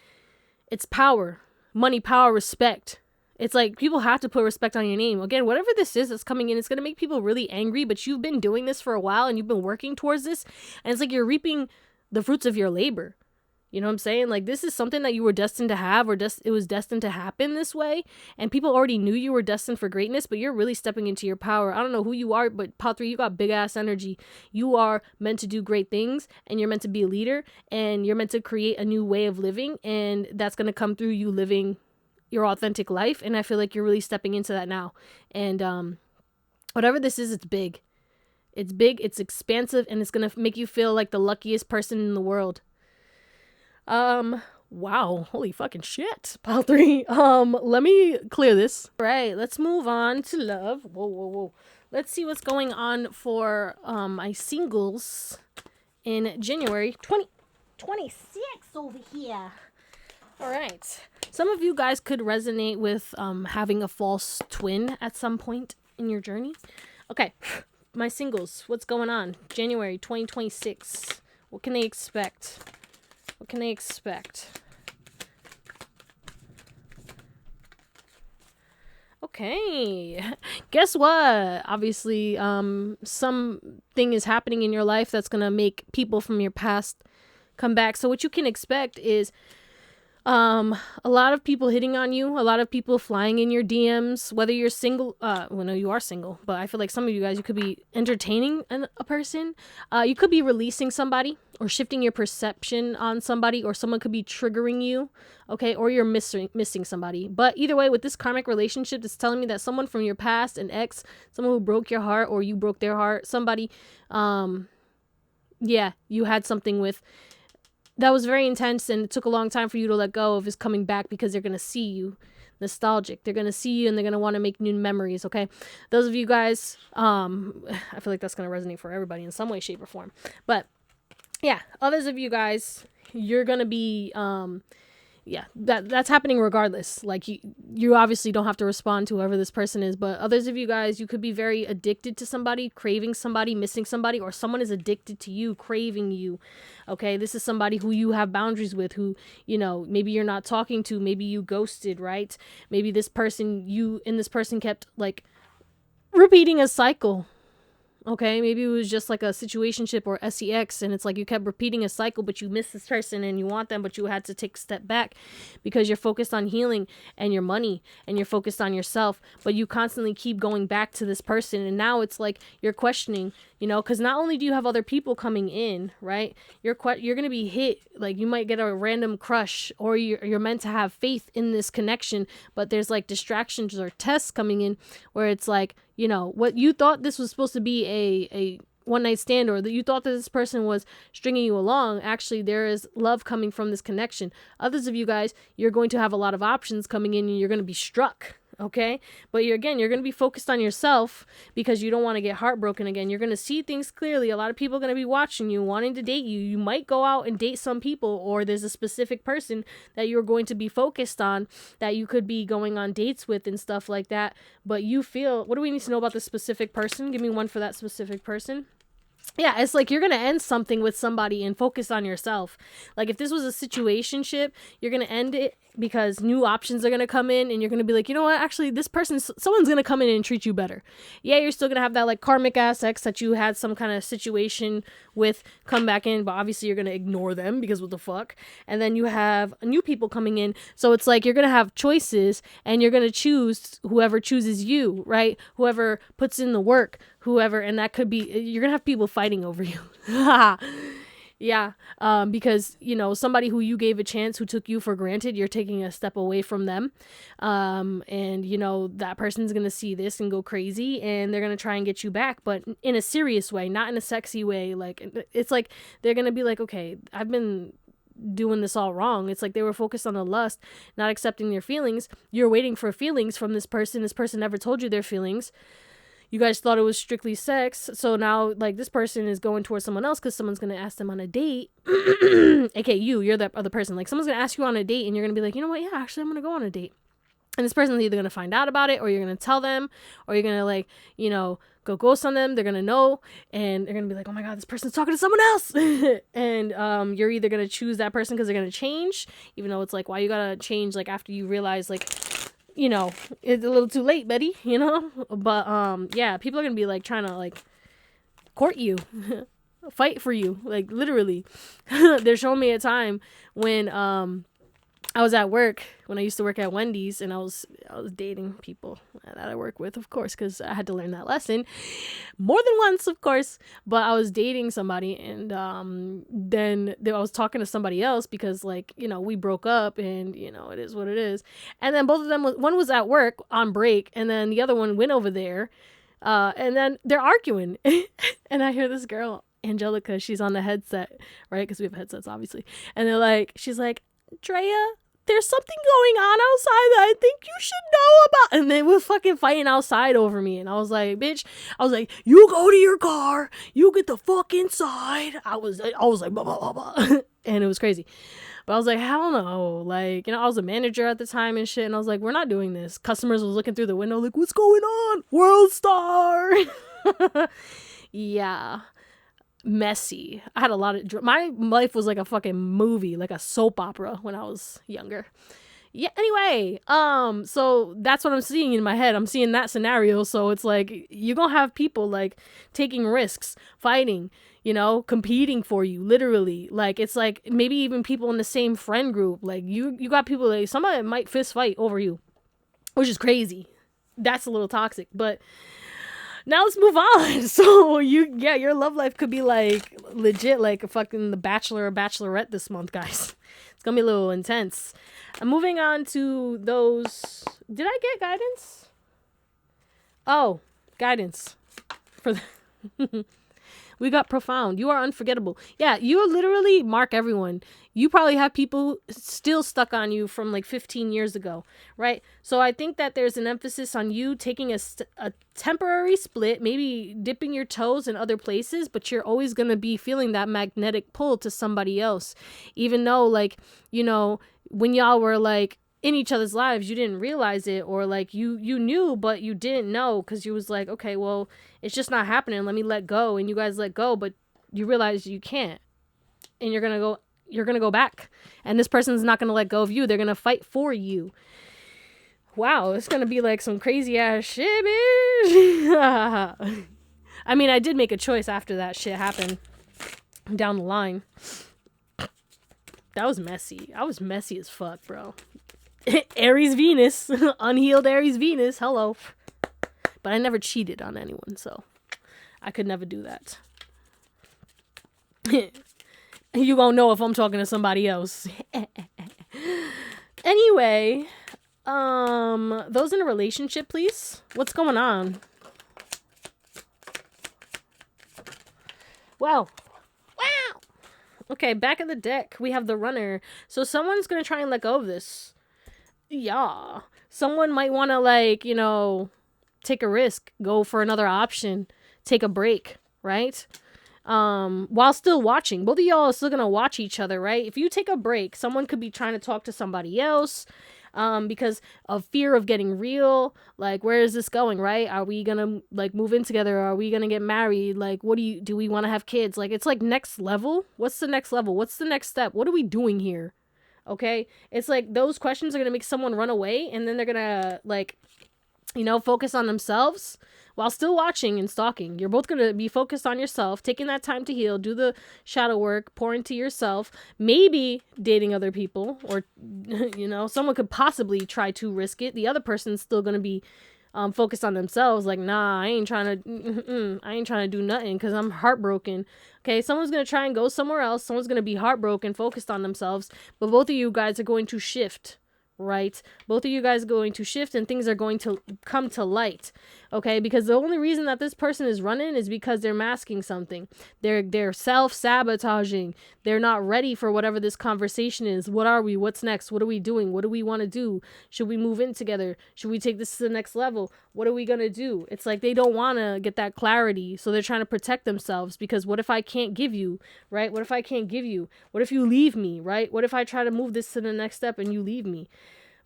it's power, money, power, respect. It's like people have to put respect on your name. Again, whatever this is that's coming in, it's going to make people really angry, but you've been doing this for a while and you've been working towards this, and it's like you're reaping the fruits of your labor. You know what I'm saying? Like, this is something that you were destined to have, or it was destined to happen this way. And people already knew you were destined for greatness, but you're really stepping into your power. I don't know who you are, but Pile 3, you got big ass energy. You are meant to do great things, and you're meant to be a leader, and you're meant to create a new way of living. And that's going to come through you living your authentic life. And I feel like you're really stepping into that now. And whatever this is, it's big. It's big, it's expansive, and it's going to make you feel like the luckiest person in the world. Wow, holy fucking shit. Pile 3. Let me clear this. All right, let's move on to love. Whoa. Let's see what's going on for my singles in January 2026 over here. All right. Some of you guys could resonate with having a false twin at some point in your journey. Okay, my singles, what's going on? January 2026. What can they expect? What can they expect? Okay. Guess what? Obviously, something is happening in your life that's going to make people from your past come back. So what you can expect is A lot of people hitting on you, a lot of people flying in your DMs, whether you're single, well, no, you are single, but I feel like some of you guys, you could be entertaining a person. You could be releasing somebody or shifting your perception on somebody, or someone could be triggering you, okay, or you're missing somebody. But either way, with this karmic relationship, it's telling me that someone from your past, an ex, someone who broke your heart or you broke their heart, somebody, yeah, you had something with, that was very intense, and it took a long time for you to let go of, is coming back, because they're going to see you nostalgic. They're going to see you and they're going to want to make new memories, okay? Those of you guys, I feel like that's going to resonate for everybody in some way, shape, or form. But yeah, others of you guys, you're going to be, yeah, that's happening regardless. Like, you obviously don't have to respond to whoever this person is, but others of you guys, you could be very addicted to somebody, craving somebody, missing somebody, or someone is addicted to you, craving you. Okay, this is somebody who you have boundaries with, who, you know, maybe you're not talking to, maybe you ghosted, right? Maybe this person, you and this person kept like repeating a cycle. Okay, maybe it was just like a situationship or sex, and it's like you kept repeating a cycle, but you miss this person and you want them, but you had to take a step back because you're focused on healing and your money, and you're focused on yourself, but you constantly keep going back to this person. And now it's like you're questioning, you know, because not only do you have other people coming in, right? You're going to be hit, like you might get a random crush, or you're meant to have faith in this connection, but there's like distractions or tests coming in where it's like, you know, what you thought this was supposed to be a one night stand, or that you thought that this person was stringing you along. Actually, there is love coming from this connection. Others of you guys, you're going to have a lot of options coming in, and you're going to be struck. Okay, but you're going to be focused on yourself because you don't want to get heartbroken again. You're going to see things clearly. A lot of people are going to be watching you, wanting to date you. You might go out and date some people, or there's a specific person that you're going to be focused on that you could be going on dates with and stuff like that. But you feel, what do we need to know about this specific person? Give me one for that specific person. Yeah, it's like you're going to end something with somebody and focus on yourself. Like if this was a situationship, you're going to end it because new options are going to come in, and you're going to be like, you know what, actually this person, someone's going to come in and treat you better. Yeah, you're still going to have that like karmic ass ex that you had some kind of situation with come back in, but obviously you're going to ignore them because what the fuck. And then you have new people coming in. So it's like you're going to have choices, and you're going to choose whoever chooses you, right? Whoever puts in the work, whoever, and that could be, you're going to have people fighting over you. Yeah, because, you know, somebody who you gave a chance, who took you for granted, you're taking a step away from them. And, you know, that person's going to see this and go crazy, and they're going to try and get you back, but in a serious way, not in a sexy way. Like, it's like, they're going to be like, okay, I've been doing this all wrong. It's like they were focused on the lust, not accepting their feelings. You're waiting for feelings from this person. This person never told you their feelings. You guys thought it was strictly sex, so now, like, this person is going towards someone else because someone's going to ask them on a date. Okay, you're that other person. Like, someone's going to ask you on a date, and you're going to be like, you know what, yeah, actually, I'm going to go on a date. And this person's either going to find out about it, or you're going to tell them, or you're going to, like, you know, go ghost on them. They're going to know, and they're going to be like, oh my God, this person's talking to someone else. And you're either going to choose that person because they're going to change, even though it's like, why you got to change, like, after you realize, like, you know, it's a little too late, Betty, you know? But, yeah, people are gonna be, like, trying to, like, court you, fight for you, like, literally. They're showing me a time when, I was at work, when I used to work at Wendy's, and I was dating people that I work with, of course, because I had to learn that lesson more than once, of course. But I was dating somebody, and then I was talking to somebody else because, like, you know, we broke up, and, you know, it is what it is. And then both of them, one was at work on break, and then the other one went over there, and then they're arguing. And I hear this girl, Angelica, she's on the headset, right? Because we have headsets, obviously. And they're like, she's like, Drea, there's something going on outside that I think you should know about. And they were fucking fighting outside over me. And I was like, bitch, I was like, you go to your car, you get the fuck inside. I was like, blah, blah, blah, blah. And it was crazy. But I was like, hell no. Like, you know, I was a manager at the time and shit. And I was like, we're not doing this. Customers was looking through the window like, what's going on? World Star. Yeah. Messy. I had a lot of my life was like a fucking movie, like a soap opera when I was younger. Yeah, anyway, so that's what I'm seeing in my head. I'm seeing that scenario. So it's like you're gonna have people like taking risks, fighting, competing for you, literally. Like it's like maybe even people in the same friend group. Like you got people like somebody might fist fight over you, which is crazy. That's a little toxic, but now let's move on. So your love life could be like legit, like a fucking The Bachelor or Bachelorette this month, guys. It's gonna be a little intense. I'm moving on to those. Did I get guidance? Oh, guidance for the. We got profound. You are unforgettable. Yeah, you literally mark everyone. You probably have people still stuck on you from like 15 years ago, right? So I think that there's an emphasis on you taking a temporary split, maybe dipping your toes in other places, but you're always going to be feeling that magnetic pull to somebody else. Even though, like, when y'all were like in each other's lives, you didn't realize it, or like you knew but you didn't know because you was like, okay, well, it's just not happening, let me let go, and you guys let go, but you realize you can't, and you're gonna go back, and this person's not gonna let go of you. They're gonna fight for you. Wow, it's gonna be like some crazy ass shit, bitch. I mean, I did make a choice after that shit happened down the line. That was messy. I was messy as fuck, bro. Aries Venus. Unhealed Aries Venus. Hello. But I never cheated on anyone, so I could never do that. You gonna know if I'm talking to somebody else. Anyway, those in a relationship, please. What's going on? Wow. Okay, back of the deck, we have the Runner. So someone's gonna try and let go of this. Yeah. Someone might want to, like, take a risk, go for another option, take a break, right? While still watching. Both of y'all are still gonna watch each other, right? If you take a break, someone could be trying to talk to somebody else, because of fear of getting real. Like, where is this going, right? Are we gonna, like, move in together? Are we gonna get married? Like, do we want to have kids? Like, it's like next level. What's the next level? What's the next step? What are we doing here? Okay? It's like those questions are gonna make someone run away, and then they're gonna, like, focus on themselves while still watching and stalking. You're both going to be focused on yourself, taking that time to heal, do the shadow work, pour into yourself, maybe dating other people, or, someone could possibly try to risk it. The other person's still going to be focused on themselves. Like, nah, I ain't trying to do nothing because I'm heartbroken. Okay, someone's going to try and go somewhere else. Someone's going to be heartbroken, focused on themselves, but both of you guys are going to shift. Right? Both of you guys are going to shift, and things are going to come to light. Okay? Because the only reason that this person is running is because they're masking something. They're self-sabotaging. They're not ready for whatever this conversation is. What are we? What's next? What are we doing? What do we want to do? Should we move in together? Should we take this to the next level? What are we going to do? It's like they don't want to get that clarity, so they're trying to protect themselves, because what if I can't give you, right? What if I can't give you? What if you leave me, right? What if I try to move this to the next step and you leave me?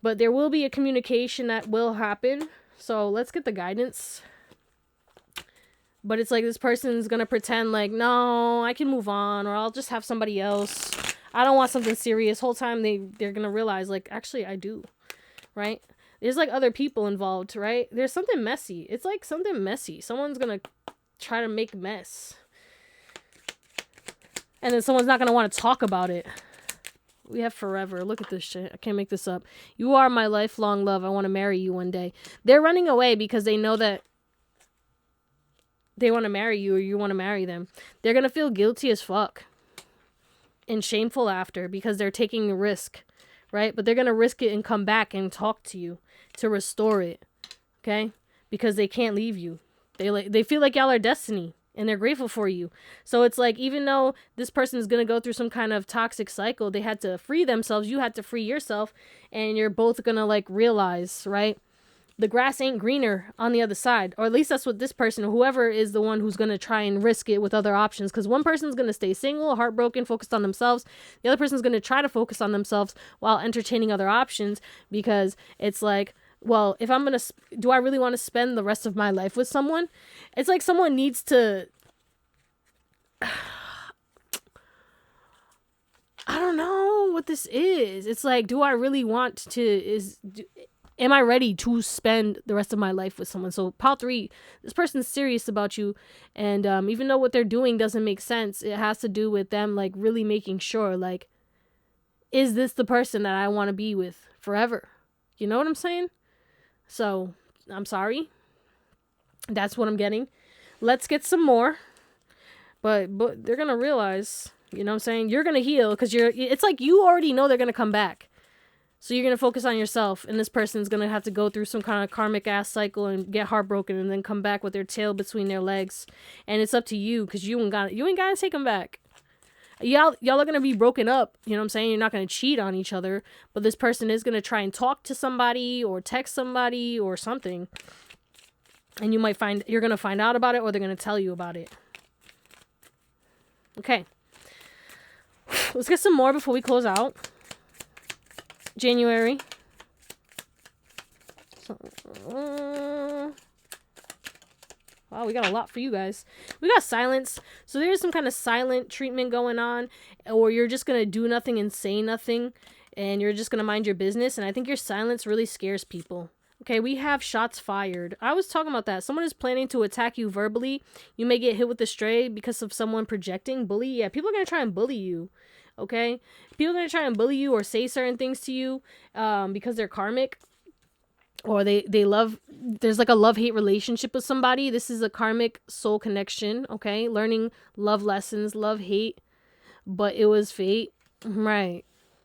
But there will be a communication that will happen. So let's get the guidance. But it's like this person's going to pretend like, no, I can move on, or I'll just have somebody else. I don't want something serious. Whole time they're going to realize, like, actually I do. Right? There's like other people involved, right? There's something messy. It's like something messy. Someone's going to try to make mess. And then someone's not going to want to talk about it. We have forever. Look at this shit. I can't make this up. You are my lifelong love. I want to marry you one day. They're running away because they know that they want to marry you, or you want to marry them. They're going to feel guilty as fuck and shameful after, because they're taking a risk, right? But they're going to risk it and come back and talk to you to restore it, okay? Because they can't leave you. They feel like y'all are destiny. And they're grateful for you. So it's like, even though this person is going to go through some kind of toxic cycle, they had to free themselves. You had to free yourself. And you're both going to, like, realize, right? The grass ain't greener on the other side. Or at least that's what this person, whoever is the one who's going to try and risk it with other options. Because one person's going to stay single, heartbroken, focused on themselves. The other person's going to try to focus on themselves while entertaining other options. Because it's like, well, if I'm going to, do I really want to spend the rest of my life with someone? It's like someone needs to, I don't know. what this is. It's like, do I really want to, am I ready to spend the rest of my life with someone? So pile 3, this person's serious about you. And even though what they're doing doesn't make sense, it has to do with them like really making sure, like, is this the person that I want to be with forever? You know what I'm saying? So I'm sorry. That's what I'm getting. Let's get some more. But they're going to realize, you know what I'm saying? You're going to heal because it's like you already know they're going to come back. So you're going to focus on yourself, and this person's going to have to go through some kind of karmic ass cycle and get heartbroken and then come back with their tail between their legs. And it's up to you because you ain't got to take them back. Y'all are going to be broken up. You know what I'm saying? You're not going to cheat on each other, but this person is going to try and talk to somebody or text somebody or something. And you're going to find out about it, or they're going to tell you about it. Okay. Let's get some more before we close out. January. Wow, we got a lot for you guys. We got silence. So there's some kind of silent treatment going on, or you're just going to do nothing and say nothing, and you're just going to mind your business. And I think your silence really scares people. Okay, we have shots fired. I was talking about that. Someone is planning to attack you verbally. You may get hit with a stray because of someone projecting. Bully. Yeah, people are going to try and bully you. Okay? People are going to try and bully you or say certain things to you because they're karmic. Or they love, there's like a love-hate relationship with somebody. This is a karmic soul connection, okay? Learning love lessons, love-hate, but it was fate. Right.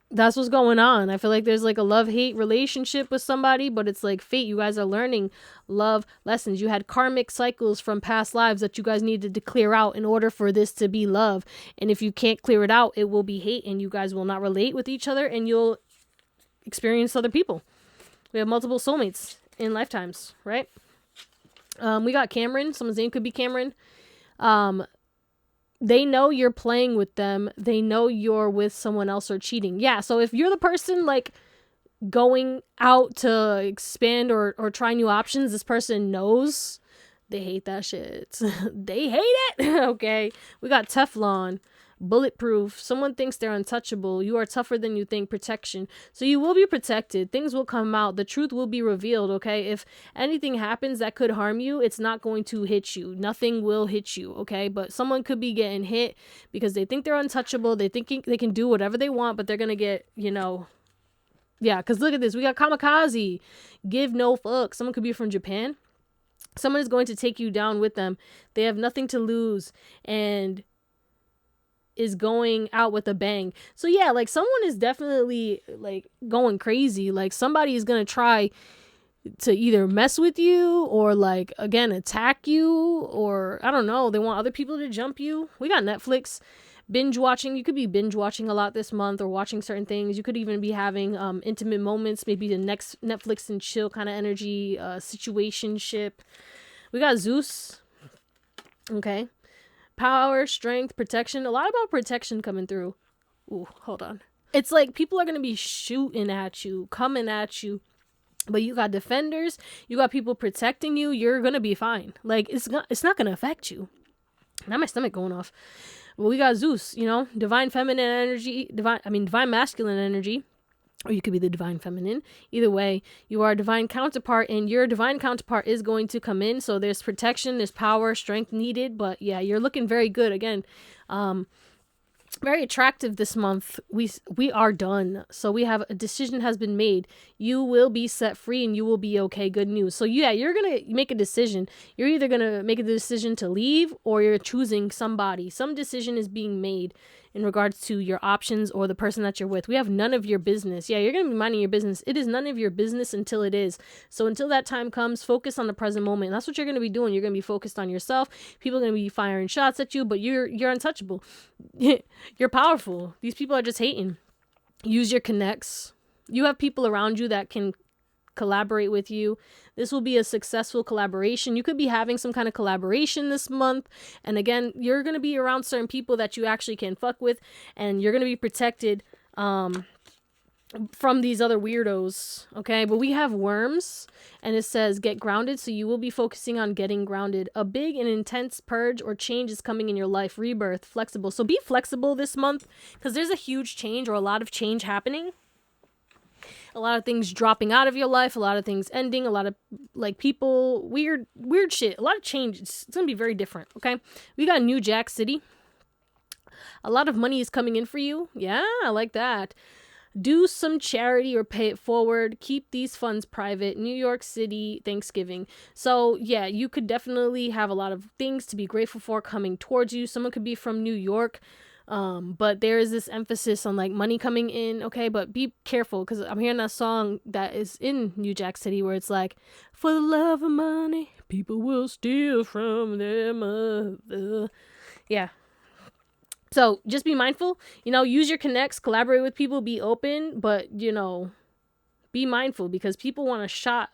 That's what's going on. I feel like there's like a love-hate relationship with somebody, but it's like fate. You guys are learning love lessons. You had karmic cycles from past lives that you guys needed to clear out in order for this to be love. And if you can't clear it out, it will be hate, and you guys will not relate with each other, and you'll experience other people. We have multiple soulmates in lifetimes, right? We got Cameron. Someone's name could be Cameron. They know you're playing with them. They know you're with someone else or cheating. Yeah, so if you're the person like going out to expand or try new options, this person knows. They hate that shit. They hate it. Okay. We got Teflon. Bulletproof. Someone thinks they're untouchable. You are tougher than you think. Protection. So you will be protected. Things will come out. The truth will be revealed, okay? If anything happens that could harm you, it's not going to hit you. Nothing will hit you, okay? But someone could be getting hit because they think they're untouchable. They think they can do whatever they want, but they're going to get, yeah, because look at this. We got kamikaze. Give no fuck. Someone could be from Japan. Someone is going to take you down with them. They have nothing to lose and is going out with a bang. So yeah, like someone is definitely like going crazy. Like somebody is going to try to either mess with you or like, again, attack you, or I don't know. They want other people to jump you. We got Netflix. Binge watching. You could be binge watching a lot this month or watching certain things. You could even be having intimate moments, maybe the next Netflix and chill kind of energy, situationship. We got Zeus. Okay. Power, strength, protection. A lot about protection coming through. Ooh, hold on. It's like people are going to be shooting at you, coming at you. But you got defenders. You got people protecting you. You're going to be fine. Like, it's not going to affect you. Now my stomach going off. Well, we got Zeus, divine feminine energy, divine masculine energy. Or you could be the divine feminine. Either way, you are a divine counterpart, and your divine counterpart is going to come in. So there's protection, there's power, strength needed. But yeah, you're looking very good. Again, very attractive this month. We are done. So we have a decision has been made. You will be set free and you will be okay. Good news. So yeah, you're going to make a decision. You're either going to make a decision to leave or you're choosing somebody. Some decision is being made in regards to your options or the person that you're with. We have none of your business. Yeah, you're going to be minding your business. It is none of your business until it is. So until that time comes, focus on the present moment. And that's what you're going to be doing. You're going to be focused on yourself. People are going to be firing shots at you, but you're untouchable. You're powerful. These people are just hating. Use your connects. You have people around you that can collaborate with you. This will be a successful collaboration. You could be having some kind of collaboration this month. And again, you're going to be around certain people that you actually can fuck with, and you're going to be protected. from these other weirdos, okay? But we have worms, and it says get grounded, so you will be focusing on getting grounded. A big and intense purge or change is coming in your life. Rebirth, flexible. So be flexible this month, because there's a huge change or a lot of change happening. A lot of things dropping out of your life, a lot of things ending, a lot of like people, weird shit, a lot of change. It's gonna be very different, okay? We got New Jack City. A lot of money is coming in for you. Yeah, I like that. Do some charity or pay it forward. Keep these funds private. New York City, Thanksgiving. So yeah, you could definitely have a lot of things to be grateful for coming towards you. Someone could be from New York. But there is this emphasis on like money coming in, okay? But be careful, because I'm hearing that song that is in New Jack City where it's like, for the love of money, people will steal from their mother. Yeah. So just be mindful, use your connects, collaborate with people, be open, but, be mindful, because people want a shot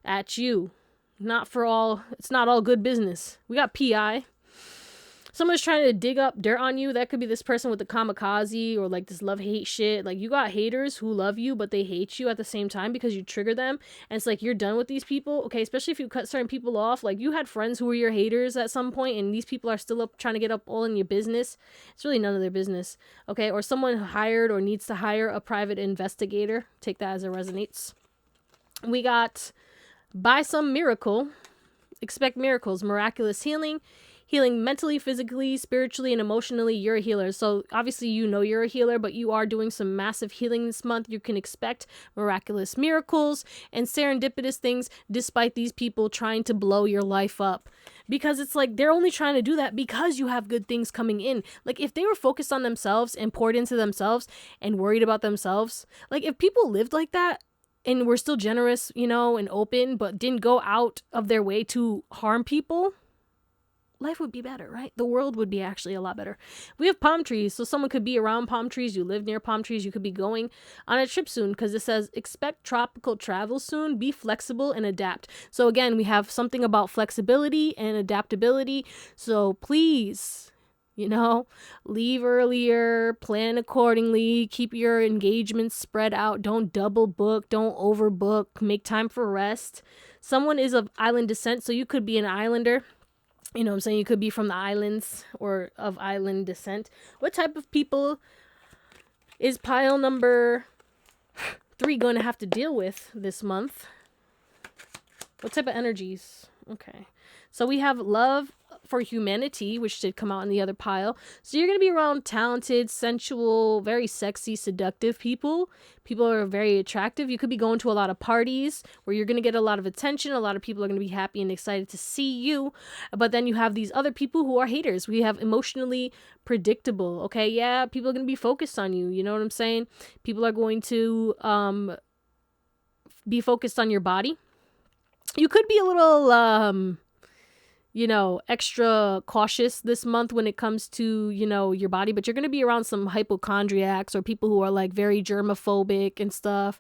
at you. It's not all good business. We got PI. Someone's trying to dig up dirt on you. That could be this person with the kamikaze or like this love-hate shit. Like, you got haters who love you, but they hate you at the same time because you trigger them. And it's like, you're done with these people. Okay, especially if you cut certain people off. Like, you had friends who were your haters at some point, and these people are still up trying to get up all in your business. It's really none of their business. Okay, or someone hired or needs to hire a private investigator. Take that as it resonates. We got by some miracle. Expect miracles, miraculous healing mentally, physically, spiritually, and emotionally. You're a healer. So obviously you're a healer, but you are doing some massive healing this month. You can expect miraculous miracles and serendipitous things despite these people trying to blow your life up. Because it's like they're only trying to do that because you have good things coming in. Like, if they were focused on themselves and poured into themselves and worried about themselves, like if people lived like that, and were still generous, and open, but didn't go out of their way to harm people, life would be better, right? The world would be actually a lot better. We have palm trees, so someone could be around palm trees. You live near palm trees. You could be going on a trip soon, because it says expect tropical travel soon. Be flexible and adapt. So again, we have something about flexibility and adaptability. So please, leave earlier, plan accordingly, keep your engagements spread out. Don't double book, don't overbook, make time for rest. Someone is of island descent, so you could be an islander. You know what I'm saying? You could be from the islands or of island descent. What type of people is pile number 3 going to have to deal with this month? What type of energies? Okay. So we have love for humanity, which did come out in the other pile. So you're going to be around talented, sensual, very sexy, seductive people. People are very attractive. You could be going to a lot of parties where you're going to get a lot of attention. A lot of people are going to be happy and excited to see you. But then you have these other people who are haters. We have emotionally predictable. Okay, yeah, people are going to be focused on you. You know what I'm saying? People are going to be focused on your body. You could be a little extra cautious this month when it comes to, your body, but you're going to be around some hypochondriacs or people who are like very germophobic and stuff.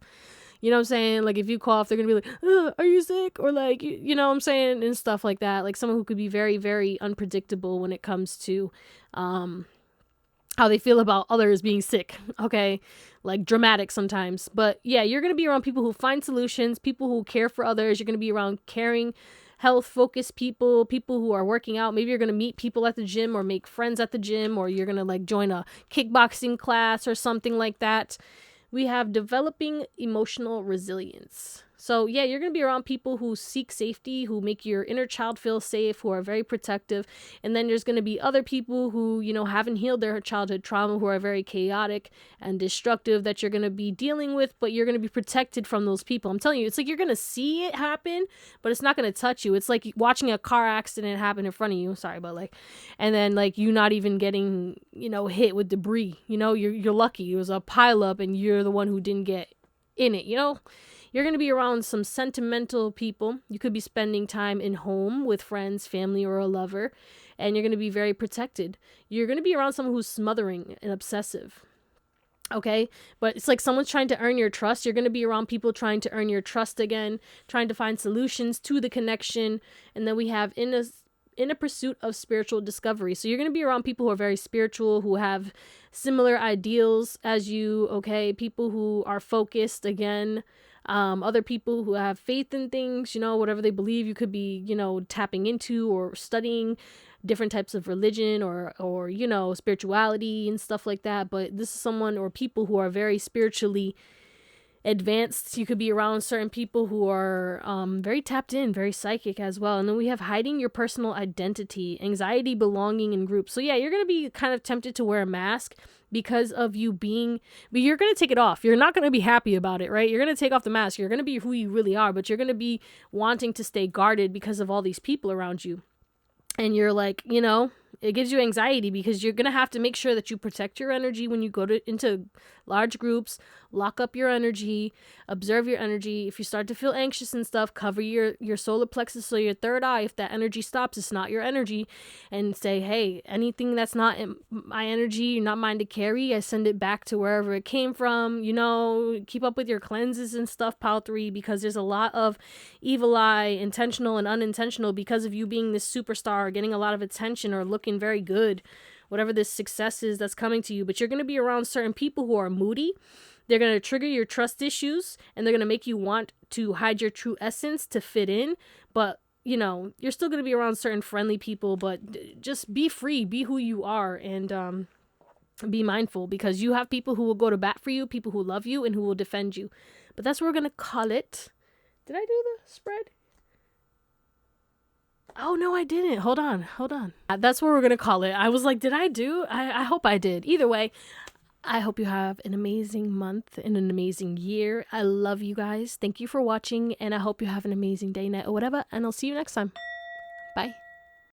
You know what I'm saying? Like, if you cough, they're going to be like, are you sick? Or like, you know what I'm saying? And stuff like that. Like, someone who could be very, very unpredictable when it comes to, how they feel about others being sick. Okay. Like, dramatic sometimes. But yeah, you're going to be around people who find solutions, people who care for others. You're going to be around caring, health-focused people who are working out. Maybe you're going to meet people at the gym or make friends at the gym, or you're going to like join a kickboxing class or something like that. We have developing emotional resilience. So yeah, you're going to be around people who seek safety, who make your inner child feel safe, who are very protective. And then there's going to be other people who, haven't healed their childhood trauma, who are very chaotic and destructive that you're going to be dealing with, but you're going to be protected from those people. I'm telling you, it's like you're going to see it happen, but it's not going to touch you. It's like watching a car accident happen in front of you. Sorry, but like, and then like you not even getting, hit with debris. You're lucky. It was a pileup and you're the one who didn't get in it, You're going to be around some sentimental people. You could be spending time in home with friends, family, or a lover, and you're going to be very protected. You're going to be around someone who's smothering and obsessive. Okay? But it's like someone's trying to earn your trust. You're going to be around people trying to earn your trust again, trying to find solutions to the connection. And then we have in a pursuit of spiritual discovery. So you're going to be around people who are very spiritual, who have similar ideals as you, okay? People who are focused, again, other people who have faith in things, you know, whatever they believe. You could be, you know, tapping into or studying different types of religion or, you know, spirituality and stuff like that. But this is someone or people who are very spiritually advanced. You could be around certain people who are very tapped in, very psychic as well. And then we have hiding your personal identity, anxiety, belonging in groups. So yeah, you're going to be kind of tempted to wear a mask because of you being, but you're going to take it off. You're not going to be happy about it, right? You're going to take off the mask. You're going to be who you really are, but you're going to be wanting to stay guarded because of all these people around you. And you're like, you know, it gives you anxiety because you're going to have to make sure that you protect your energy when you go into large groups, lock up your energy, observe your energy. If you start to feel anxious and stuff, cover your solar plexus, so your third eye. If that energy stops, it's not your energy, and say, hey, anything that's not my energy, not mine to carry, I send it back to wherever it came from. You know, keep up with your cleanses and stuff, pile 3, because there's a lot of evil eye, intentional and unintentional, because of you being this superstar, getting a lot of attention or looking very good, whatever this success is that's coming to you. But you're going to be around certain people who are moody. They're going to trigger your trust issues, and they're going to make you want to hide your true essence to fit in. But, you know, you're still going to be around certain friendly people, but just be free, be who you are, and be mindful, because you have people who will go to bat for you, people who love you, and who will defend you. But that's what we're going to call it. Did I do the spread? Oh, no, I didn't. Hold on. That's what we're going to call it. I was like, did I do? I hope I did. Either way, I hope you have an amazing month and an amazing year. I love you guys. Thank you for watching, and I hope you have an amazing day, night, or whatever, and I'll see you next time. Bye.